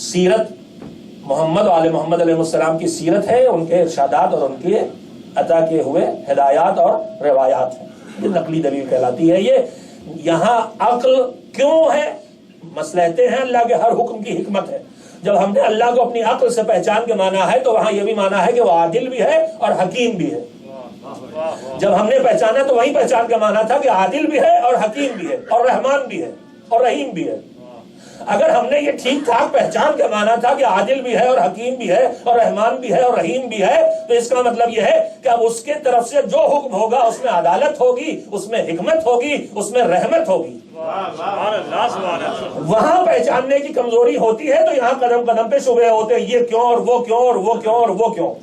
سیرت محمد و آل محمد علیہ السلام کی سیرت ہے، ان کے ارشادات اور ان کے عطا کیے ہوئے ہدایات اور روایات ہیں. یہ نقلی دلیل کہلاتی ہے. یہ یہاں عقل کیوں ہے؟ مصلحتیں ہیں، اللہ کے ہر حکم کی حکمت ہے. جب ہم نے اللہ کو اپنی عقل سے پہچان کے مانا ہے تو وہاں یہ بھی مانا ہے کہ وہ عادل بھی ہے اور حکیم بھی ہے. جب ہم نے پہچانا تو وہیں پہچان کے مانا تھا کہ عادل بھی ہے اور حکیم بھی ہے اور رحمان بھی ہے اور رحیم بھی ہے. اگر ہم نے یہ ٹھیک ٹھاک پہچان کے مانا تھا کہ عادل بھی ہے اور حکیم بھی ہے اور رحمان بھی ہے اور رحیم بھی ہے، تو اس کا مطلب یہ ہے کہ اب اس کے طرف سے جو حکم ہوگا اس میں عدالت ہوگی، اس میں حکمت ہوگی، اس میں رحمت ہوگی. وہاں پہچاننے کی کمزوری ہوتی ہے تو یہاں قدم قدم پہ شبہے ہوتے ہیں، یہ کیوں اور وہ کیوں اور وہ کیوں اور وہ کیوں.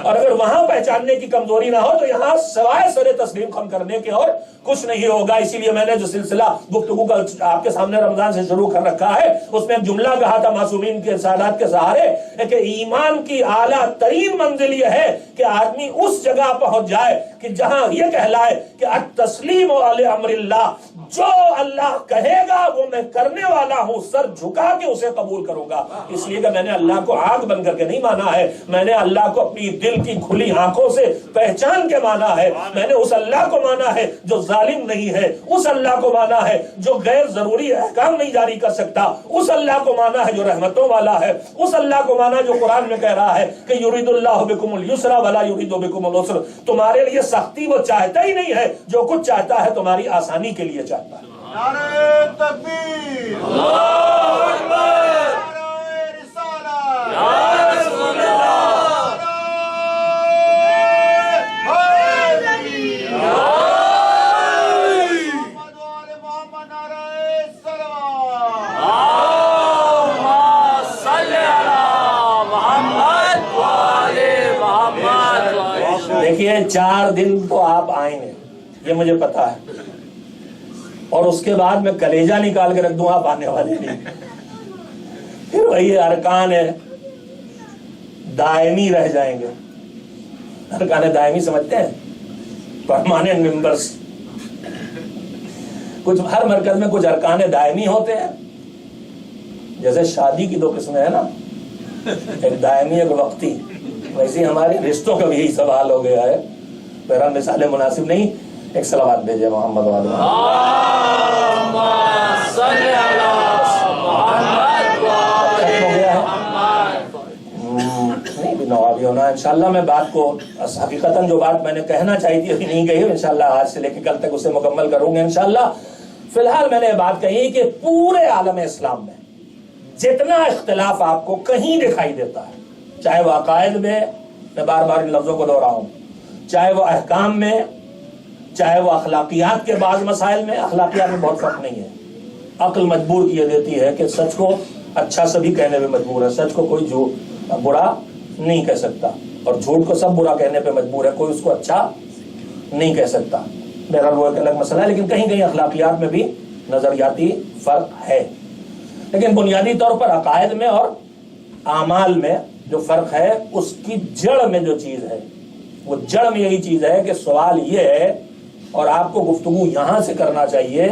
اور اگر وہاں پہچاننے کی کمزوری نہ ہو تو یہاں سوائے سر تسلیم خم کرنے کے اور کچھ نہیں ہوگا. اسی لیے میں نے جو سلسلہ گفتگو کا آپ کے سامنے رمضان سے شروع کر رکھا ہے اس میں ایک جملہ کہا تھا معصومین کے سادات کے سہارے کہ ایمان کی اعلیٰ ترین منزل یہ ہے کہ آدمی اس جگہ پہنچ جائے کہ جہاں یہ کہلائے کہ التسلیم علی امر اللہ، جو اللہ کہے گا وہ میں کرنے والا ہوں، سر جھکا کے اسے قبول کروں گا. اس لیے کہ میں نے اللہ کو آنکھ بند کر کے نہیں مانا ہے، میں نے اللہ کو اپنی دل کی کھلی آنکھوں سے پہچان کے مانا ہے. میں نے اس اللہ کو مانا ہے جو ظالم نہیں ہے، اس اللہ کو مانا ہے جو غیر ضروری احکام نہیں جاری کر سکتا، اس اللہ کو مانا ہے جو رحمتوں والا ہے، اس اللہ کو مانا جو قرآن میں کہہ رہا ہے کہ یرید اللہ بکم اليسر ولا یرید بکم العسر. تمہارے لیے سختی وہ چاہتا ہی نہیں ہے، جو کچھ چاہتا ہے تمہاری آسانی کے لیے چاہتا ہے. نعرہ تکبیر، اللہ اکبر، نعرہ رسالت، یا رسول اللہ، نعرہ حیدری، محمد و آل محمد، نعرہ صلوات، اللہم صلی علی محمد و آل محمد. دیکھیے 4 دن تو آپ آئیں گے یہ مجھے پتا ہے، اور اس کے بعد میں کلیجہ نکال کے رکھ دوں آپ آنے والے نہیں. پھر وہی ارکان دائمی رہ جائیں گے. ارکان دائمی سمجھتے ہیں؟ Permanent members. کچھ ہر مرکز میں کچھ ارکان دائمی ہوتے ہیں. جیسے شادی کی 2 قسمیں ہیں نا، ایک دائمی ایک وقتی، ویسے ہمارے رشتوں کا بھی یہی سوال ہو گیا ہے. بہرحال مثالیں مناسب نہیں. ایک صلوات بھیجے محمد والے. نوابی ہونا انشاءاللہ. میں بات کو حقیقتاً جو بات میں نے کہنا چاہی تھی ابھی نہیں کہی، انشاءاللہ آج سے لے کے کل تک اسے مکمل کروں گے انشاءاللہ. فی الحال میں نے بات کہی کہ پورے عالم اسلام میں جتنا اختلاف آپ کو کہیں دکھائی دیتا ہے، چاہے وہ عقائد میں بار بار ان لفظوں کو دہراؤں، چاہے وہ احکام میں، چاہے وہ اخلاقیات کے بعض مسائل میں. اخلاقیات میں بہت فرق نہیں ہے. عقل مجبور کیے دیتی ہے کہ سچ کو اچھا سبھی کہنے پہ مجبور ہے، سچ کو کوئی برا نہیں کہہ سکتا، اور جھوٹ کو سب برا کہنے پہ مجبور ہے، کوئی اس کو اچھا نہیں کہہ سکتا. بہرحال وہ ایک الگ مسئلہ ہے، لیکن کہیں کہیں اخلاقیات میں بھی نظریاتی فرق ہے. لیکن بنیادی طور پر عقائد میں اور اعمال میں جو فرق ہے اس کی جڑ میں جو چیز ہے، وہ جڑ میں یہی چیز ہے کہ سوال یہ ہے، اور آپ کو گفتگو یہاں سے کرنا چاہیے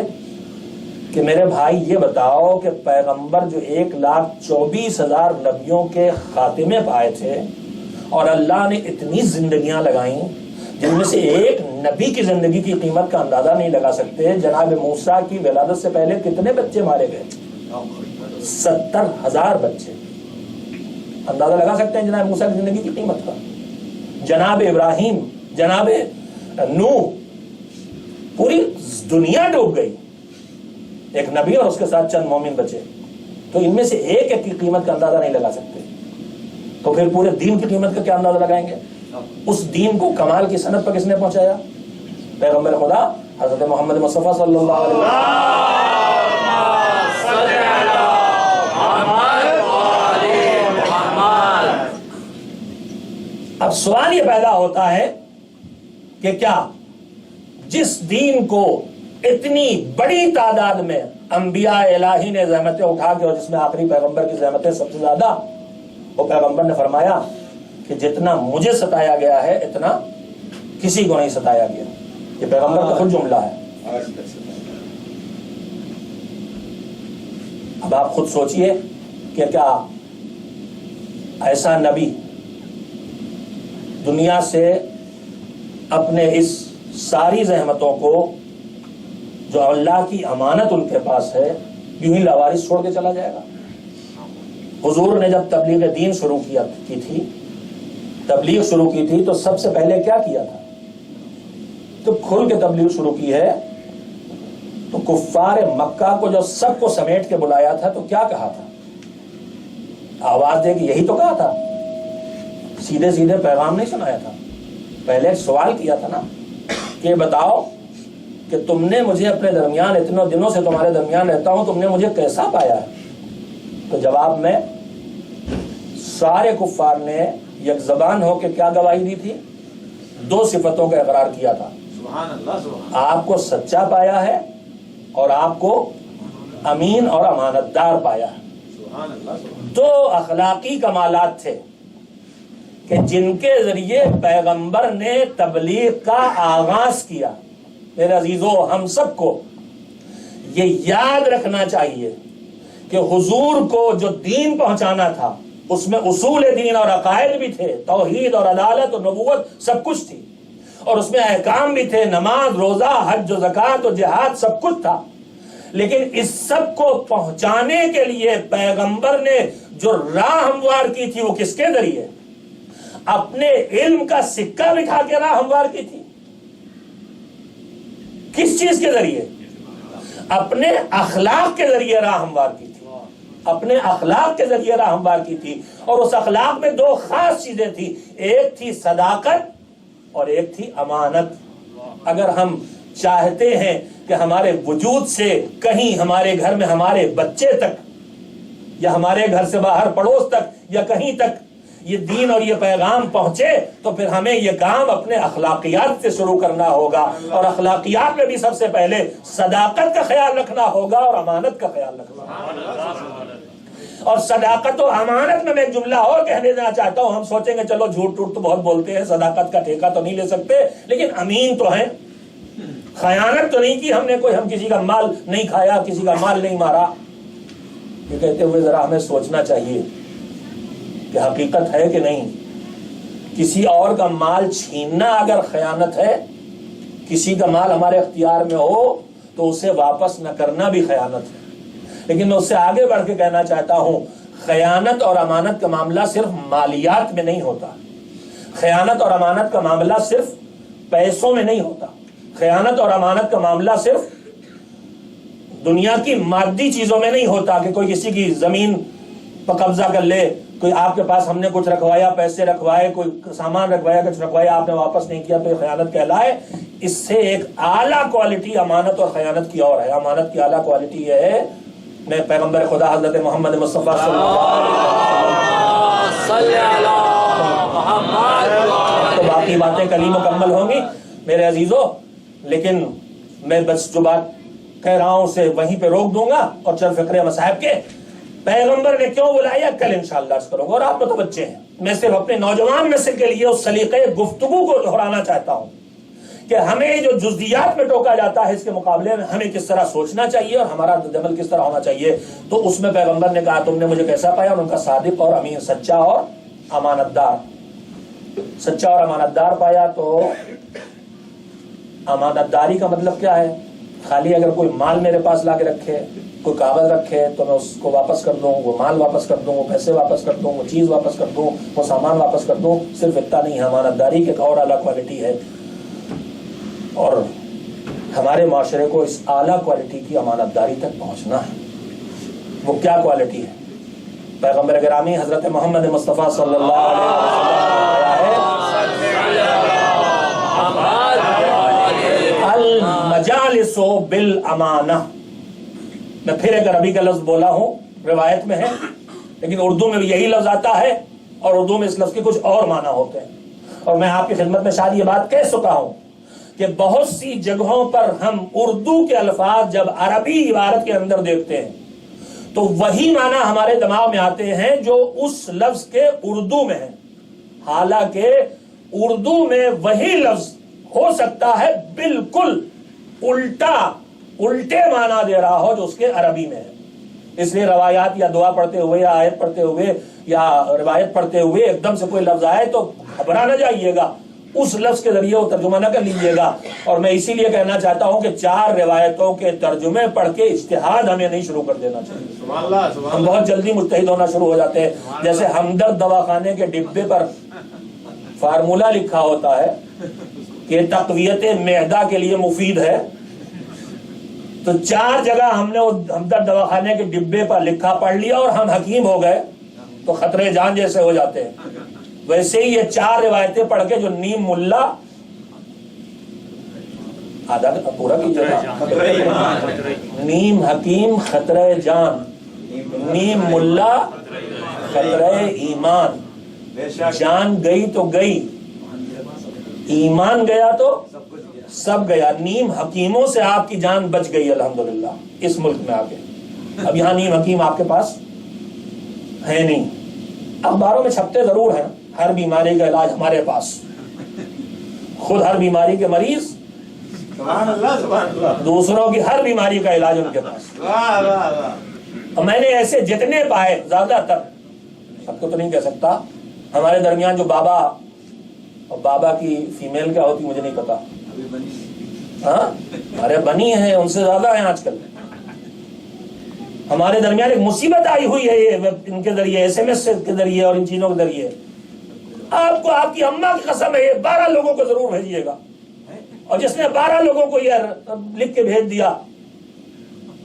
کہ میرے بھائی یہ بتاؤ کہ پیغمبر جو 1,24,000 نبیوں کے خاتمے پائے تھے اور اللہ نے اتنی زندگیاں لگائیں جن میں سے ایک نبی کی زندگی کی قیمت کا اندازہ نہیں لگا سکتے. جناب موسیٰ کی ولادت سے پہلے کتنے بچے مارے گئے؟ 70,000 بچے. اندازہ لگا سکتے ہیں جناب موسیٰ کی زندگی کی قیمت کا؟ جناب ابراہیم، جناب نوح، پوری دنیا ڈوب گئی، ایک نبی اور اس کے ساتھ چند مومن بچے. تو ان میں سے ایک ایک کی قیمت کا اندازہ نہیں لگا سکتے، تو پھر پورے دین کی قیمت کا کیا اندازہ لگائیں گے؟ اس دین کو کمال کی سند پر کس نے پہنچایا؟ پیغمبر خدا حضرت محمد مصطفیٰ صلی اللہ علیہ وسلم. اب سوال یہ پیدا ہوتا ہے کہ کیا جس دین کو اتنی بڑی تعداد میں انبیاء الہی نے زحمتیں اٹھا کے، اور جس میں آخری پیغمبر کی زحمتیں سب سے زیادہ، وہ پیغمبر نے فرمایا کہ جتنا مجھے ستایا گیا ہے اتنا کسی کو نہیں ستایا گیا. یہ پیغمبر کا خود جملہ ہے. اب آپ خود سوچئے کہ کیا ایسا نبی دنیا سے اپنے اس ساری زحمتوں کو، جو اللہ کی امانت ان کے پاس ہے، یوں ہی لاوارث چھوڑ کے چلا جائے گا؟ حضور نے جب تبلیغ دین شروع کی تھی تو سب سے پہلے کیا کیا تھا؟ تو کھل کے تبلیغ شروع کی ہے تو کفار مکہ کو جو سب کو سمیٹ کے بلایا تھا تو کیا کہا تھا؟ آواز دے کے یہی تو کہا تھا، سیدھے سیدھے پیغام نہیں سنایا تھا. پہلے ایک سوال کیا تھا نا کہ بتاؤ کہ تم نے مجھے اپنے درمیان، اتنے دنوں سے تمہارے درمیان رہتا ہوں، تم نے مجھے کیسا پایا ہے؟ تو جواب میں سارے کفار نے یک زبان ہو کے کیا گواہی دی تھی؟ 2 صفتوں کا اقرار کیا تھا. سبحان اللہ، سبحان آپ کو سچا پایا ہے اور آپ کو امین اور امانت دار پایا ہے. سبحان اللہ، سبحان 2 اخلاقی کمالات تھے کہ جن کے ذریعے پیغمبر نے تبلیغ کا آغاز کیا. میرے عزیزو، ہم سب کو یہ یاد رکھنا چاہیے کہ حضور کو جو دین پہنچانا تھا اس میں اصول دین اور عقائد بھی تھے، توحید اور عدالت اور نبوت سب کچھ تھی، اور اس میں احکام بھی تھے، نماز، روزہ، حج و زکوٰۃ و جہاد سب کچھ تھا. لیکن اس سب کو پہنچانے کے لیے پیغمبر نے جو راہ ہموار کی تھی وہ کس کے ذریعے؟ اپنے علم کا سکہ بٹھا کے راہ ہموار کی تھی. کس چیز کے ذریعے؟ اپنے اخلاق کے ذریعے راہ ہموار کی تھی. اپنے اخلاق کے ذریعے راہ ہموار کی تھی. اور اس اخلاق میں 2 خاص چیزیں تھی، ایک تھی صداقت اور ایک تھی امانت. اگر ہم چاہتے ہیں کہ ہمارے وجود سے کہیں ہمارے گھر میں ہمارے بچے تک، یا ہمارے گھر سے باہر پڑوس تک، یا کہیں تک یہ دین اور یہ پیغام پہنچے، تو پھر ہمیں یہ کام اپنے اخلاقیات سے شروع کرنا ہوگا. اور اخلاقیات میں بھی سب سے پہلے صداقت کا خیال رکھنا ہوگا اور امانت کا خیال رکھنا ہوگا. اور صداقت و امانت میں ایک جملہ اور کہنے دینا چاہتا ہوں. ہم سوچیں گے چلو جھوٹ ٹوٹ تو بہت بولتے ہیں، صداقت کا ٹھیکہ تو نہیں لے سکتے، لیکن امین تو ہیں. خیانت تو نہیں کی ہم نے، ہم کسی کا مال نہیں کھایا، کسی کا مال نہیں مارا. یہ کہتے ہوئے ذرا ہمیں سوچنا چاہیے کہ حقیقت ہے کہ نہیں. کسی اور کا مال چھیننا اگر خیانت ہے، کسی کا مال ہمارے اختیار میں ہو تو اسے واپس نہ کرنا بھی خیانت ہے. لیکن میں اس سے آگے بڑھ کے کہنا چاہتا ہوں، خیانت اور امانت کا معاملہ صرف مالیات میں نہیں ہوتا. خیانت اور امانت کا معاملہ صرف پیسوں میں نہیں ہوتا. خیانت اور امانت کا معاملہ صرف دنیا کی مادی چیزوں میں نہیں ہوتا کہ کوئی کسی کی زمین پر قبضہ کر لے، کوئی آپ کے پاس ہم نے کچھ رکھوایا، پیسے رکھوائے، کوئی سامان رکھوایا، کچھ رکھوایا، آپ نے واپس نہیں کیا تو یہ خیانت کہلائے. اس سے ایک اعلیٰ کوالٹی امانت اور خیانت کی اور ہے. امانت کی اعلیٰ کوالٹی یہ ہے، میں پیغمبر خدا حضرت محمد مصطفیٰ صلی اللہ علیہ وسلم، تو باقی باتیں کل ہی مکمل ہوں گی میرے عزیزو. لیکن میں بس جو بات کہہ رہا ہوں اسے وہیں پہ روک دوں گا اور چل فکرے مصاحب کے. پیغمبر نے کیوں بلایا کل انشاءاللہ عرض کروں گا. اور آپ تو بچے ہیں، میں صرف اپنے نوجوان نسل کے لیے اس سلیقے گفتگو کو دہرانا چاہتا ہوں کہ ہمیں جو جزئیات میں ٹوکا جاتا ہے اس کے مقابلے میں ہمیں کس طرح سوچنا چاہیے اور ہمارا عمل کس طرح ہونا چاہیے. تو اس میں پیغمبر نے کہا تم نے مجھے کیسا پایا، اور ان کا صادق اور امین، سچا اور امانت دار. سچا اور امانت دار پایا. تو امانت داری کا مطلب کیا ہے؟ خالی اگر کوئی مال میرے پاس لا کے رکھے، کوئی کاغذ رکھے تو میں اس کو واپس کر دوں، وہ مال واپس کر دوں، وہ پیسے واپس کر دوں، وہ چیز واپس کر دوں، وہ سامان واپس کر دوں. صرف اتنا نہیں ہے، امانت داری کی ایک اور اعلیٰ کوالٹی ہے. اور ہمارے معاشرے کو اس اعلیٰ کوالٹی کی امانت داری تک پہنچنا ہے. وہ کیا کوالٹی ہے؟ پیغمبر گرامی حضرت محمد مصطفیٰ صلی اللہ علیہ وسلم المجالس بالامانہ. میں پھر ایک عربی کا لفظ بولا ہوں، روایت میں ہے، لیکن اردو میں بھی یہی لفظ آتا ہے، اور اردو میں اس لفظ کے کچھ اور معنی ہوتے ہیں. اور میں آپ کی خدمت میں شاید یہ بات کہہ چکا ہوں کہ بہت سی جگہوں پر ہم اردو کے الفاظ جب عربی عبارت کے اندر دیکھتے ہیں تو وہی معنی ہمارے دماغ میں آتے ہیں جو اس لفظ کے اردو میں ہے، حالانکہ اردو میں وہی لفظ ہو سکتا ہے بالکل الٹے معنی دے رہا ہو جو اس کے عربی میں ہے۔ اس لیے روایات یا دعا پڑھتے ہوئے یا آیت پڑھتے ہوئے یا روایت پڑھتے ہوئے ایک دم سے کوئی لفظ آئے تو گھبرا نہ جائیے گا، اس لفظ کے ذریعے وہ ترجمہ نہ کر لیجیے گا۔ اور میں اسی لیے کہنا چاہتا ہوں کہ 4 روایتوں کے ترجمے پڑھ کے اجتہاد ہمیں نہیں شروع کر دینا چاہیے۔ ہم بہت جلدی مجتہد ہونا شروع ہو جاتے ہیں، جیسے ہمدرد دواخانے کے ڈبے پر فارمولہ لکھا ہوتا ہے کہ تقویت معدہ کے لیے مفید ہے، تو 4 جگہ ہم نے ہمدرد دواخانے کے ڈبے پر لکھا پڑھ لیا اور ہم حکیم ہو گئے تو خطرے جان جیسے ہو جاتے ہیں۔ ویسے ہی یہ 4 روایتیں پڑھ کے جو نیم ملا آدھا پورا کیجیے، نیم حکیم خطرے جان، نیم ملا خطرے ایمان، جان گئی تو گئی، ایمان گیا تو سب گیا۔ نیم حکیموں سے آپ کی جان بچ گئی الحمدللہ اس ملک میں آ کے۔ اب یہاں نیم حکیم آپ کے پاس ہے نہیں، اخباروں میں چھپتے ضرور ہیں، ہر بیماری کا علاج ہمارے پاس، خود ہر بیماری کے مریض، سبحان اللہ سبحان اللہ، دوسروں کی ہر بیماری کا علاج ان کے پاس۔ واہ واہ واہ۔ اور میں نے ایسے جتنے پائے، زیادہ تر، سب کو تو نہیں کہہ سکتا، ہمارے درمیان جو بابا، اور بابا کی فیمیل کیا ہوتی مجھے نہیں پتا، ہاں ارے بنی ہیں، ان سے زیادہ ہیں آج کل۔ ہمارے درمیان ایک مصیبت آئی ہوئی ہے یہ ان کے ذریعے، SMS کے ذریعے اور ان چیزوں کے ذریعے۔ آپ کو آپ کی اماں کی قسم ہے یہ 12 لوگوں کو ضرور بھیجیے گا، اور جس نے 12 لوگوں کو یہ لکھ کے بھیج دیا،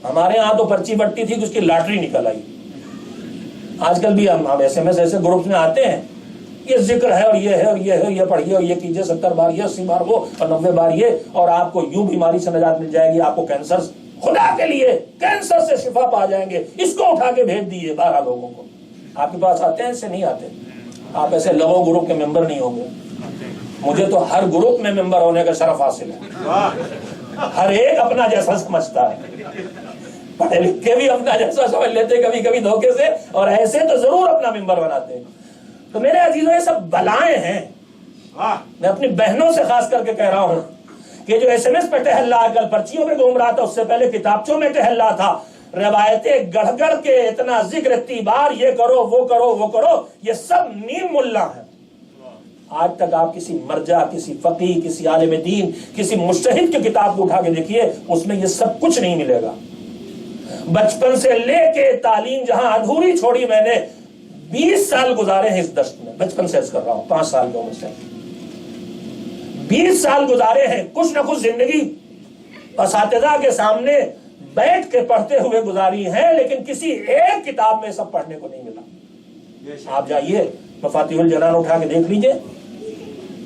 ہمارے ہاں تو پرچی بٹتی تھی تو اس کی لاٹری نکل آئی۔ آج کل بھی ہم SMS ایسے گروپس میں آتے ہیں، یہ ذکر ہے اور یہ ہے اور یہ ہے، یہ پڑھیے اور یہ کیجیے، 70 بار یہ، 80 بار وہ اور 90 بار یہ، اور آپ کو یوں بیماری سے نجات مل جائے گی، آپ کو کینسر، خدا کے لیے کینسر سے شفا پا جائیں گے، اس کو اٹھا کے بھیج دیے 12 لوگوں کو۔ آپ کے پاس آتے ہیں؟ ایسے نہیں آتے، آپ ایسے لوگوں گروپ کے ممبر نہیں ہوں گے۔ مجھے تو ہر گروپ میں ممبر ہونے کا شرف حاصل ہے، ہر ایک اپنا جیسا سمجھتا ہے، پڑھے لکھ کے بھی اپنا جیسا سمجھ لیتے کبھی کبھی دھوکے سے، اور ایسے تو ضرور اپنا ممبر بناتے ہیں۔ تو میرے عزیزوں یہ سب بلائیں ہیں، میں اپنی بہنوں سے خاص کر کے کہہ رہا ہوں کہ جو SMS پہ ٹہل رہا ہے، کل پرچیوں پہ گھوم رہا تھا، اس سے پہلے کتابچوں میں ٹہل رہا تھا، روایتیں گڑھ گڑھ کے اتنا ذکر، اتنی بار یہ کرو وہ کرو وہ کرو، یہ سب نیم ملا ہے۔ آج تک آپ کسی مرجع، کسی فقیہ، کسی عالم دین، کسی مجتہد کی کتاب کو اٹھا کے دیکھیے، اس میں یہ سب کچھ نہیں ملے گا۔ بچپن سے لے کے تعلیم جہاں ادھوری چھوڑی میں نے، 20 سال گزارے ہیں اس دشت میں، بچپن سے عرض کر رہا ہوں، 5 سال کی عمر سے 20 سال گزارے ہیں، کچھ نہ کچھ زندگی اساتذہ کے سامنے بیٹھ کے پڑھتے ہوئے گزاری ہے، لیکن کسی ایک کتاب میں سب پڑھنے کو نہیں ملا۔ آپ جائیے مفاتیح الجنان اٹھا کے دیکھ لیجئے،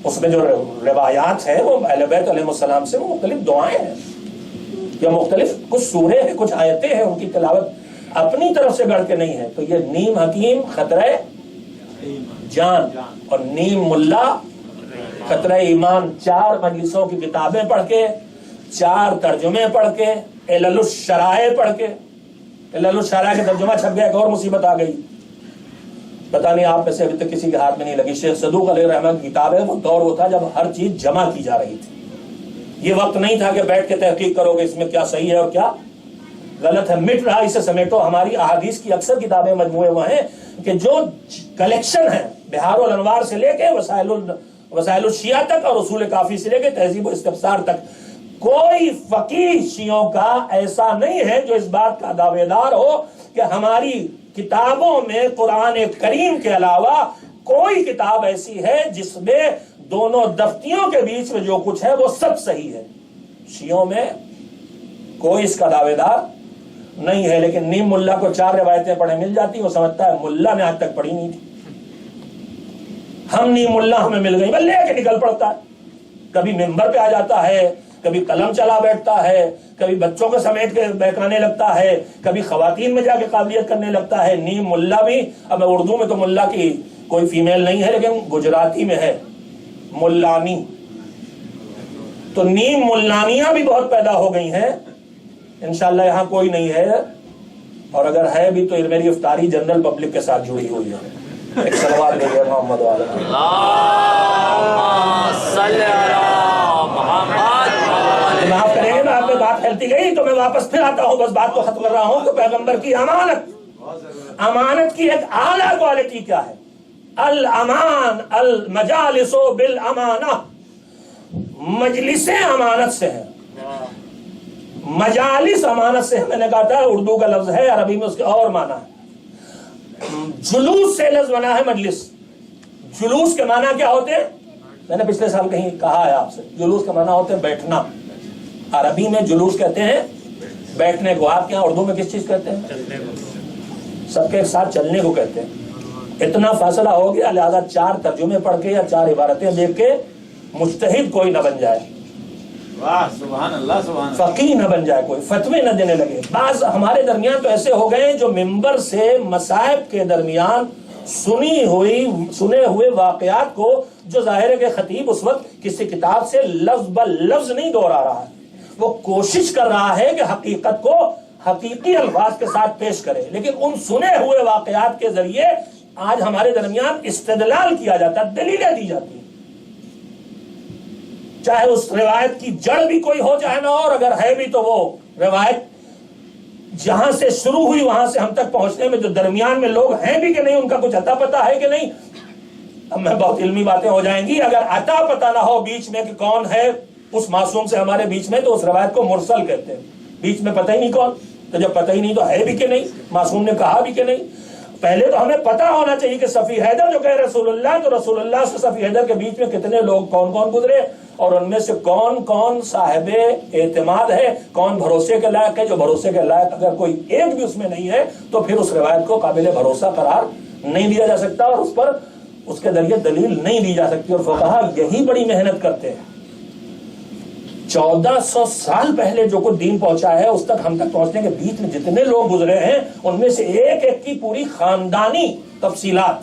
اس میں جو روایات ہیں وہ اہل بیت علیہ السلام سے، وہ مختلف دعائیں ہیں یا مختلف کچھ سورے ہیں، کچھ آیتیں ہیں، ان کی تلاوت اپنی طرف سے گڑھ کے نہیں ہے۔ تو یہ نیم حکیم خطرہ جان اور نیم ملا خطرہ ایمان، 4 مجلسوں کی کتابیں پڑھ کے، 4 ترجمے پڑھ کے، علل الشرائع پڑھ کے، علل الشرائع کا ترجمہ چھپ گیا، ایک اور مصیبت آ گئی، پتہ نہیں آپ میں سے ابھی تک کسی کے ہاتھ میں نہیں لگی، شیخ صدوق علیہ رحمۃ کی کتاب ہے، وہ دور وہ تھا جب ہر چیز جمع کی جا رہی تھی، یہ وقت نہیں تھا کہ بیٹھ کے تحقیق کرو گے اس میں کیا صحیح ہے اور کیا غلط ہے، مٹ رہا، اسے سمیٹو۔ ہماری احادیث کی اکثر کتابیں مجموعے وہ ہیں کہ جو کلیکشن ہے، بہار الانوار سے لے کے وسائل الشیعہ تک، اور اصول کافی سے لے کے تہذیب و استفسار تک، کوئی فقیہ شیعوں کا ایسا نہیں ہے جو اس بات کا دعوے دار ہو کہ ہماری کتابوں میں قرآن کریم کے علاوہ کوئی کتاب ایسی ہے جس میں دونوں دفتیوں کے بیچ میں جو کچھ ہے وہ سب صحیح ہے۔ شیعوں میں کوئی اس کا دعوے دار نہیں ہے، لیکن نیم ملا کو 4 روایتیں پڑھے مل جاتی، وہ سمجھتا ہے ملا نے آج تک پڑھی نہیں تھی، ہم نیم ملا ہمیں مل گئی، بس لے کے نکل پڑتا ہے، کبھی ممبر پہ آ جاتا ہے، کبھی قلم چلا بیٹھتا ہے، کبھی بچوں کو سمیٹ کے بہکانے لگتا ہے، کبھی خواتین میں جا کے قابلیت کرنے لگتا ہے۔ نیم ملا بھی، اب اردو میں تو ملا کی کوئی فیمیل نہیں ہے، لیکن گجراتی میں ہے، ملانی، تو نیم ملانیاں بھی بہت پیدا ہو گئی ہیں. انشاءاللہ یہاں کوئی نہیں ہے، اور اگر ہے بھی تو میری افطاری جنرل پبلک کے ساتھ جڑی ہوئی ہے. ایک صلوات بھیجئے محمد والا. معاف کریں گے، میں آپ پہ بات پھیلتی گئی تو میں واپس پھر آتا ہوں، بس بات کو ختم کر رہا ہوں کہ پیغمبر کی امانت کی ایک اعلیٰ کوالٹی کیا ہے؟ الامان المجالس بالامانہ، مجلسیں امانت سے ہیں. مجالس امانت سے، میں نے کہا تھا اردو کا لفظ ہے، عربی میں اس کے اور معنی ہے. جلوس سے لفظ بنا ہے مجلس. جلوس کے معنی کیا ہوتے ہیں؟ میں نے پچھلے سال کہیں کہا ہے آپ سے، جلوس کے معنی ہوتے ہیں بیٹھنا. عربی میں جلوس کہتے ہیں بیٹھنے کو. آپ کے یہاں اردو میں کس چیز کہتے ہیں؟ سب کے ساتھ چلنے کو کہتے ہیں. اتنا فاصلہ ہو گیا، لہذا 4 ترجمے پڑھ کے یا 4 عبارتیں دیکھ کے مجتہد کوئی نہ بن جائے، واہ سبحان اللہ سبحان اللہ، فقیہ نہ بن جائے، کوئی فتوے نہ دینے لگے. بعض ہمارے درمیان تو ایسے ہو گئے جو ممبر سے مصائب کے درمیان سنے ہوئے واقعات کو، جو ظاہر ہے کہ خطیب اس وقت کسی کتاب سے لفظ بلفظ نہیں دوہرا رہا ہے، وہ کوشش کر رہا ہے کہ حقیقت کو حقیقی الفاظ کے ساتھ پیش کرے، لیکن ان سنے ہوئے واقعات کے ذریعے آج ہمارے درمیان استدلال کیا جاتا ہے، دلیلیں دی جاتی ہیں، چاہے اس روایت کی جڑ بھی کوئی ہو چاہے نہ ہو، اور اگر ہے بھی تو وہ روایت جہاں سے شروع ہوئی وہاں سے ہم تک پہنچنے میں جو درمیان میں لوگ ہیں بھی کہ نہیں، ان کا کچھ عطا پتہ ہے کہ نہیں. اب میں بہت علمی باتیں ہو جائیں گی. اگر عطا پتہ نہ ہو بیچ میں کہ کون ہے اس معصوم سے ہمارے بیچ میں، تو اس روایت کو مرسل کہتے ہیں. بیچ میں پتہ ہی نہیں کون، تو جب پتہ ہی نہیں تو ہے بھی کہ نہیں، معصوم نے کہا بھی کہ نہیں. پہلے تو ہمیں پتہ ہونا چاہیے کہ صفی حیدر جو کہہ رسول اللہ، تو رسول اللہ سے صفی حیدر کے بیچ میں کتنے لوگ کون کون گزرے، اور ان میں سے کون کون صاحب اعتماد ہے، کون بھروسے کے لائق ہے. جو بھروسے کے لائق اگر کوئی ایک بھی اس میں نہیں ہے تو پھر اس روایت کو قابل بھروسہ قرار نہیں دیا جا سکتا، اور اس پر اس کے ذریعے دلیل نہیں دی جا سکتی. اور فقہا یہی بڑی محنت کرتے ہیں. 1400 سال پہلے جو کچھ دین پہنچا ہے اس تک ہم تک پہنچنے کے بیچ میں جتنے لوگ گزرے ہیں، ان میں سے ایک ایک کی پوری خاندانی تفصیلات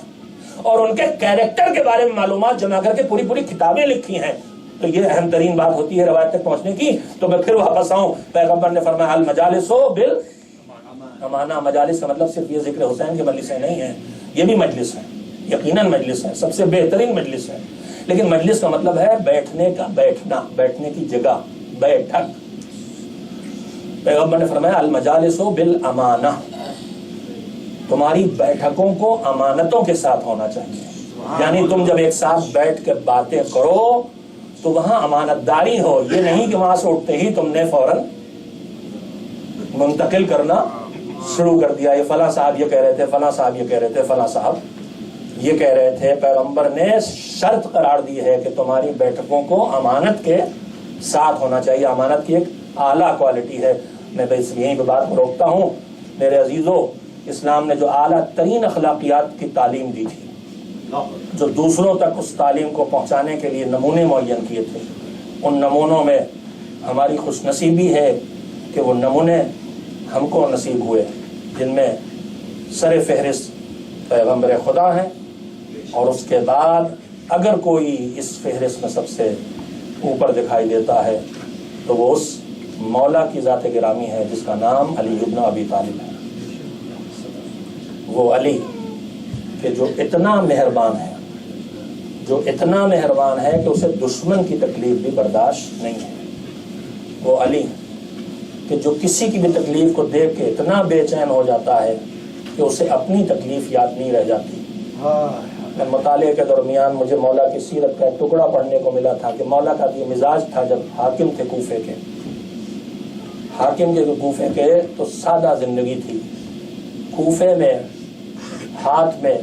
اور ان کے کیریکٹر کے بارے میں معلومات جمع کر کے پوری کتابیں لکھی ہیں. تو یہ اہم ترین بات ہوتی ہے روایت تک پہنچنے کی. تو میں پھر واپس آؤں، پیغمبر نے فرمایا المجالس بالامانہ. مجالس کا مطلب صرف یہ ذکر حسین کی مجلسیں نہیں ہیں، یہ بھی مجلس ہے، یقیناً مجلس ہے، سب سے بہترین مجلس ہے. لیکن مجلس کا مطلب ہے بیٹھنے کا، بیٹھنا، بیٹھنے کی جگہ، بیٹھک. پیغمبر نے فرمایا المجالس بالامانہ، تمہاری بیٹھکوں کو امانتوں کے ساتھ ہونا چاہیے. یعنی تم جب ایک ساتھ بیٹھ کے باتیں کرو تو وہاں امانت داری ہو. یہ نہیں کہ وہاں سے اٹھتے ہی تم نے فوراً منتقل کرنا شروع کر دیا، یہ فلاں صاحب یہ کہہ رہے تھے، فلاں صاحب یہ کہہ رہے تھے، فلاں صاحب یہ کہہ رہے تھے. پیغمبر نے شرط قرار دی ہے کہ تمہاری بیٹھکوں کو امانت کے ساتھ ہونا چاہیے. امانت کی ایک اعلیٰ کوالٹی ہے. میں بس یہیں پہ بات کو روکتا ہوں. میرے عزیزو، اسلام نے جو اعلیٰ ترین اخلاقیات کی تعلیم دی تھی، جو دوسروں تک اس تعلیم کو پہنچانے کے لیے نمونے معین کیے تھے، ان نمونوں میں ہماری خوش نصیبی ہے کہ وہ نمونے ہم کو نصیب ہوئے، جن میں سر فہرست پیغمبر خدا ہیں، اور اس کے بعد اگر کوئی اس فہرست میں سب سے اوپر دکھائی دیتا ہے تو وہ اس مولا کی ذات گرامی ہے جس کا نام علی ابن ابی طالب ہے. وہ علی کہ جو اتنا مہربان ہے، جو اتنا مہربان ہے کہ اسے دشمن کی تکلیف بھی برداشت نہیں ہے. وہ علی کہ جو کسی کی بھی تکلیف کو دیکھ کے اتنا بے چین ہو جاتا ہے کہ اسے اپنی تکلیف یاد نہیں رہ جاتی. میں مطالعے کے درمیان مجھے مولا کی سیرت کا ایک ٹکڑا پڑھنے کو ملا تھا کہ مولا کا یہ مزاج تھا جب حاکم تھے کوفے کے، حاکم کے کوفے کے تو سادہ زندگی تھی. کوفے میں ہاتھ میں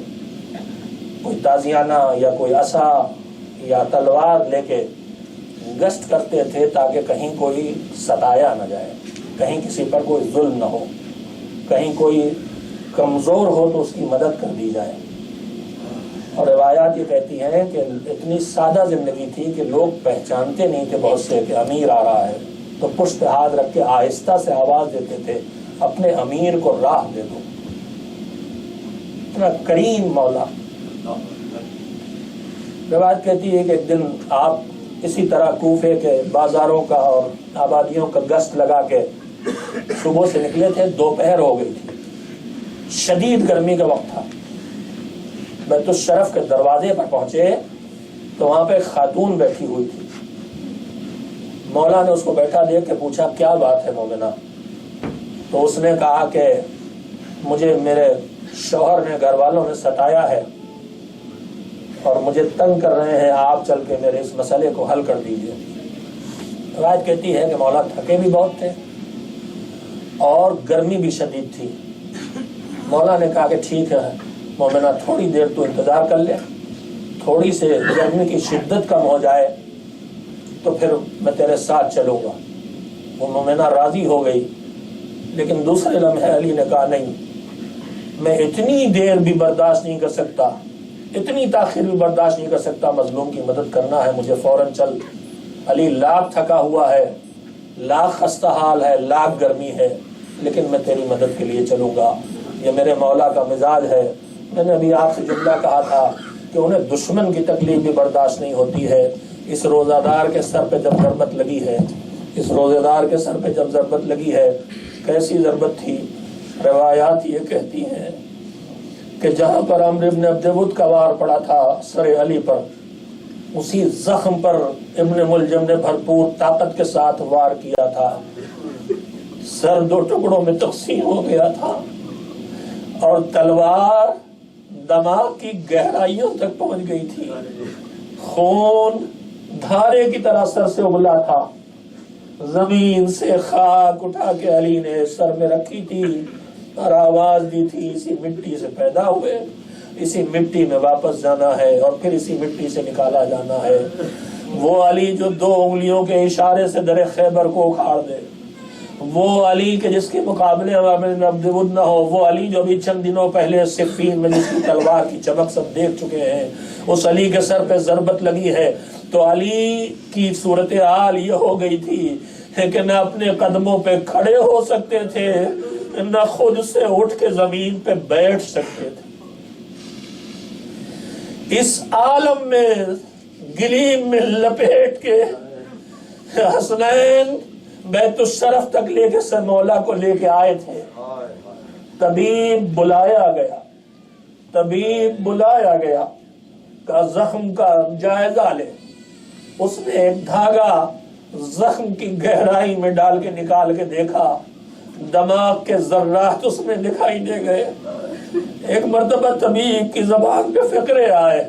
کوئی تازیانہ یا کوئی عصا یا تلوار لے کے گشت کرتے تھے تاکہ کہیں کوئی ستایا نہ جائے، کہیں کسی پر کوئی ظلم نہ ہو، کہیں کوئی کمزور ہو تو اس کی مدد کر دی جائے. اور روایات یہ کہتی ہیں کہ اتنی سادہ زندگی تھی کہ لوگ پہچانتے نہیں تھے بہت سے کہ امیر آ رہا ہے، تو پشت ہاتھ رکھ کے آہستہ سے آواز دیتے تھے اپنے امیر کو راہ دے دو. اتنا کریم مولا. روایت کہتی ہے کہ ایک دن آپ اسی طرح کوفے کے بازاروں کا اور آبادیوں کا گشت لگا کے صبح سے نکلے تھے، دوپہر ہو گئی تھی، شدید گرمی کا وقت تھا۔ بیت الشرف کے دروازے پر پہنچے تو وہاں پہ ایک خاتون بیٹھی ہوئی تھی۔ مولا نے اس کو بیٹھا دیکھ کے پوچھا کیا بات ہے مومنہ؟ تو اس نے کہا کہ مجھے میرے شوہر نے، گھر والوں نے ستایا ہے اور مجھے تنگ کر رہے ہیں، آپ چل کے میرے اس مسئلے کو حل کر دیجئے۔ روایت کہتی ہے کہ مولا تھکے بھی بہت تھے اور گرمی بھی شدید تھی۔ مولا نے کہا کہ ٹھیک ہے مومنہ، تھوڑی دیر تو انتظار کر لے، تھوڑی سے گرمی کی شدت کم ہو جائے تو پھر میں تیرے ساتھ چلوں گا۔ وہ مومنہ راضی ہو گئی، لیکن دوسرے لمحے علی نے کہا نہیں، میں اتنی دیر بھی برداشت نہیں کر سکتا، اتنی تاخیر بھی برداشت نہیں کر سکتا، مظلوم کی مدد کرنا ہے مجھے، فوراً چل۔ علی لاکھ تھکا ہوا ہے، لاکھ خستہ حال ہے، لاکھ گرمی ہے، لیکن میں تیری مدد کے لیے چلوں گا، یہ میرے مولا کا مزاج ہے۔ میں نے ابھی آپ سے جملہ کہا تھا کہ انہیں دشمن کی تکلیف بھی برداشت نہیں ہوتی ہے۔ اس روزہ دار کے سر پہ جب ضربت لگی ہے، اس روزہ دار کے سر پہ جب ضربت لگی ہے، کیسی ضربت تھی؟ روایات یہ کہتی ہیں کہ جہاں پر عمرو ابن عبد ود کا وار پڑا تھا سر علی پر، اسی زخم پر ابن ملجم نے بھرپور طاقت کے ساتھ وار کیا تھا، سر دو ٹکڑوں میں تقسیم ہو گیا تھا اور تلوار دماغ کی گہرائیوں تک پہنچ گئی تھی، خون دھارے کی طرح سر سے ابلا تھا۔ زمین سے خاک اٹھا کے علی نے سر میں رکھی تھی اور آواز دی تھی اسی مٹی سے پیدا ہوئے، اسی مٹی میں واپس جانا ہے اور پھر اسی مٹی سے نکالا جانا ہے۔ وہ علی جو 2 انگلیوں کے اشارے سے در خیبر کو اکھاڑ دے، وہ علی کے جس کے مقابلے میں عبد ود نہ ہو، وہ علی جو بھی چند دنوں پہلے صفین میں جس کی تلوار کی چمک سب دیکھ چکے ہیں، اس علی کے سر پہ ضربت لگی ہے تو علی کی صورتحال یہ ہو گئی تھی کہ نہ اپنے قدموں پہ کھڑے ہو سکتے تھے، نہ خود سے اٹھ کے زمین پہ بیٹھ سکتے تھے۔ اس عالم میں گلیم میں لپیٹ کے حسنین بیت الشرف تک لے کے سر مولا کو لے کے آئے تھے۔ طبیب بلایا گیا کہ زخم کا جائزہ لے۔ اس نے ایک دھاگا زخم کی گہرائی میں ڈال کے نکال کے دیکھا، دماغ کے ذرات اس میں دکھائی دے گئے۔ ایک مرتبہ طبیب کی زبان پہ فقرے آئے،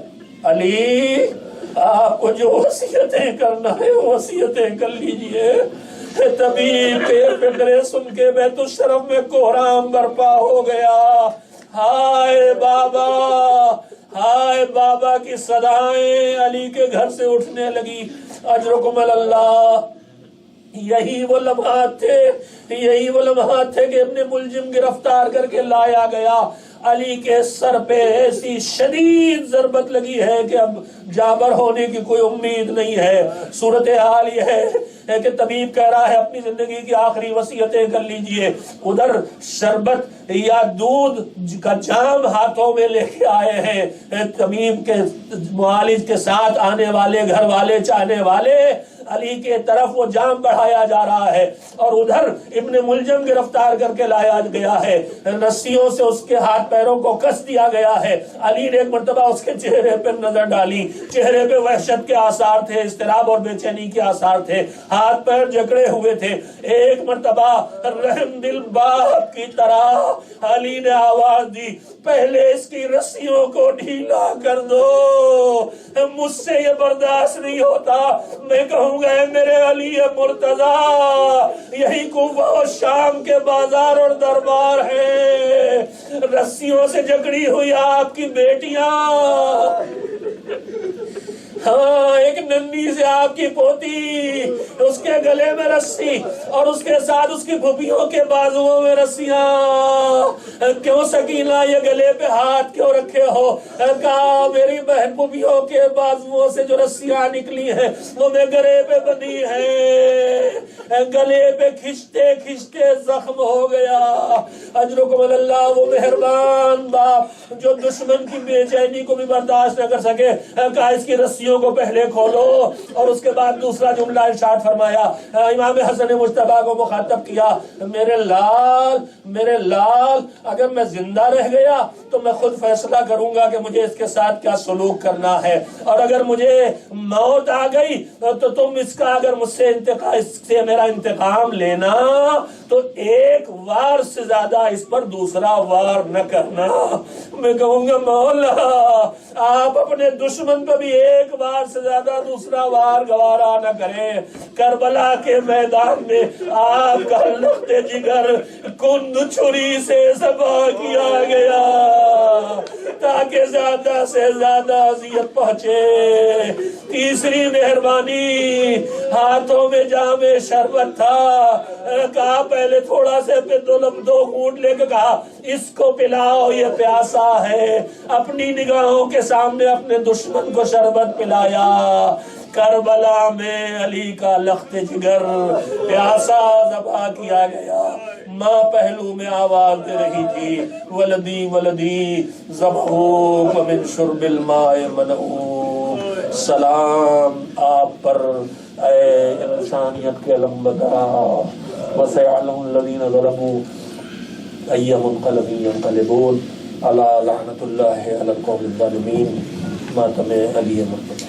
علی آپ کو جو وصیتیں کرنا ہے وصیتیں کر لیجئے۔ طبیب کے فقرے سن کے بیت الشرف میں کوہرام برپا ہو گیا۔ ہائے بابا، ہائے بابا کی صدائیں علی کے گھر سے اٹھنے لگی۔ اجرکم اللہ۔ یہی وہ لمحات تھے کہ ابن ملجم گرفتار کر کے لایا گیا۔ علی کے سر پہ ایسی شدید ضربت لگی ہے کہ اب جابر ہونے کی کوئی امید نہیں ہے۔ صورتحال یہ ہے کہ طبیب کہہ رہا ہے اپنی زندگی کی آخری وصیتیں کر لیجئے۔ ادھر شربت یا دودھ کا جام ہاتھوں میں لے کے آئے ہیں طبیب کے معالج کے ساتھ آنے والے گھر والے چاہنے والے، علی کے طرف وہ جام بڑھایا جا رہا ہے اور ادھر ابن ملجم گرفتار کر کے لایا گیا ہے، رسیوں سے اس کے ہاتھ پیروں کو کس دیا گیا ہے۔ علی نے ایک مرتبہ اس کے چہرے پر نظر ڈالی، چہرے پہ وحشت کے آثار تھے، اضطراب اور بے چینی کے آثار تھے، ہاتھ پیر جکڑے ہوئے تھے۔ ایک مرتبہ رحم دل باپ کی طرح علی نے آواز دی، پہلے اس کی رسیوں کو ڈھیلا کر دو، مجھ سے یہ برداشت نہیں ہوتا۔ میں کہوں گا میرے علی مرتضی، یہی کوفہ و شام کے بازار اور دربار ہیں، رسیوں سے جکڑی ہوئی آپ کی بیٹیاں، ہاں ایک ننھی سے آپ کی پوتی، اس کے گلے میں رسی اور اس کے ساتھ اس کی پھوپھیوں کے بازوؤں میں رسیاں، کیوں سکینہ یہ گلے پہ ہاتھ کیوں رکھے ہو؟ کہا میری بہن پھوپھیوں کے بازوؤں سے جو رسیاں نکلی ہیں وہ میں گلے پہ بندھی ہیں، گلے پہ کھچتے کھچتے زخم ہو گیا۔ اجرکم اللہ، وہ مہربان باپ جو دشمن کی بے چینی کو بھی برداشت نہ کر سکے، کہا اس کی رسیوں کو پہلے کھولو، اور اس کے بعد دوسرا جملہ ارشاد فرمایا، امام حسن مجتبیٰ کو مخاطب کیا، میرے لال اگر میں زندہ رہ گیا تو میں خود فیصلہ کروں گا کہ مجھے اس کے ساتھ کیا سلوک کرنا ہے، اور اگر مجھے موت آ گئی تو تم اس کا اگر مجھ سے اس سے میرا انتقام لینا تو ایک وار سے زیادہ اس پر دوسرا وار نہ کرنا۔ میں کہوں گا مولا آپ اپنے دشمن پہ بھی ایک وار سے زیادہ دوسرا وار گوارا نہ کریں۔ کربلا کے میدان میں آپ کا لخت جگر کند چھری سے ذبح کیا گیا تاکہ زیادہ سے زیادہ اذیت پہنچے۔ تیسری مہربانی، ہاتھوں میں جام شربت تھا، کہا پہلے تھوڑا سے دو گھونٹ لے کے کہا اس کو پلاؤ، یہ پیاسا ہے۔ اپنی نگاہوں کے سامنے اپنے دشمن کو شربت پلایا۔ کربلا میں علی کا لخت جگر پیاسا ذبح کیا گیا۔ ماں پہلو میں آواز دے رہی تھی، ولدی ولدی ذبحوک من شرب الماء منعو۔ سلام آپ پر اے انسانیت کے علمبردار، وسيعلم الذين ظلموا أي منقلب ينقلبون، الا لعنة الله على القوم الظالمين۔ ماتم علی مرتضی۔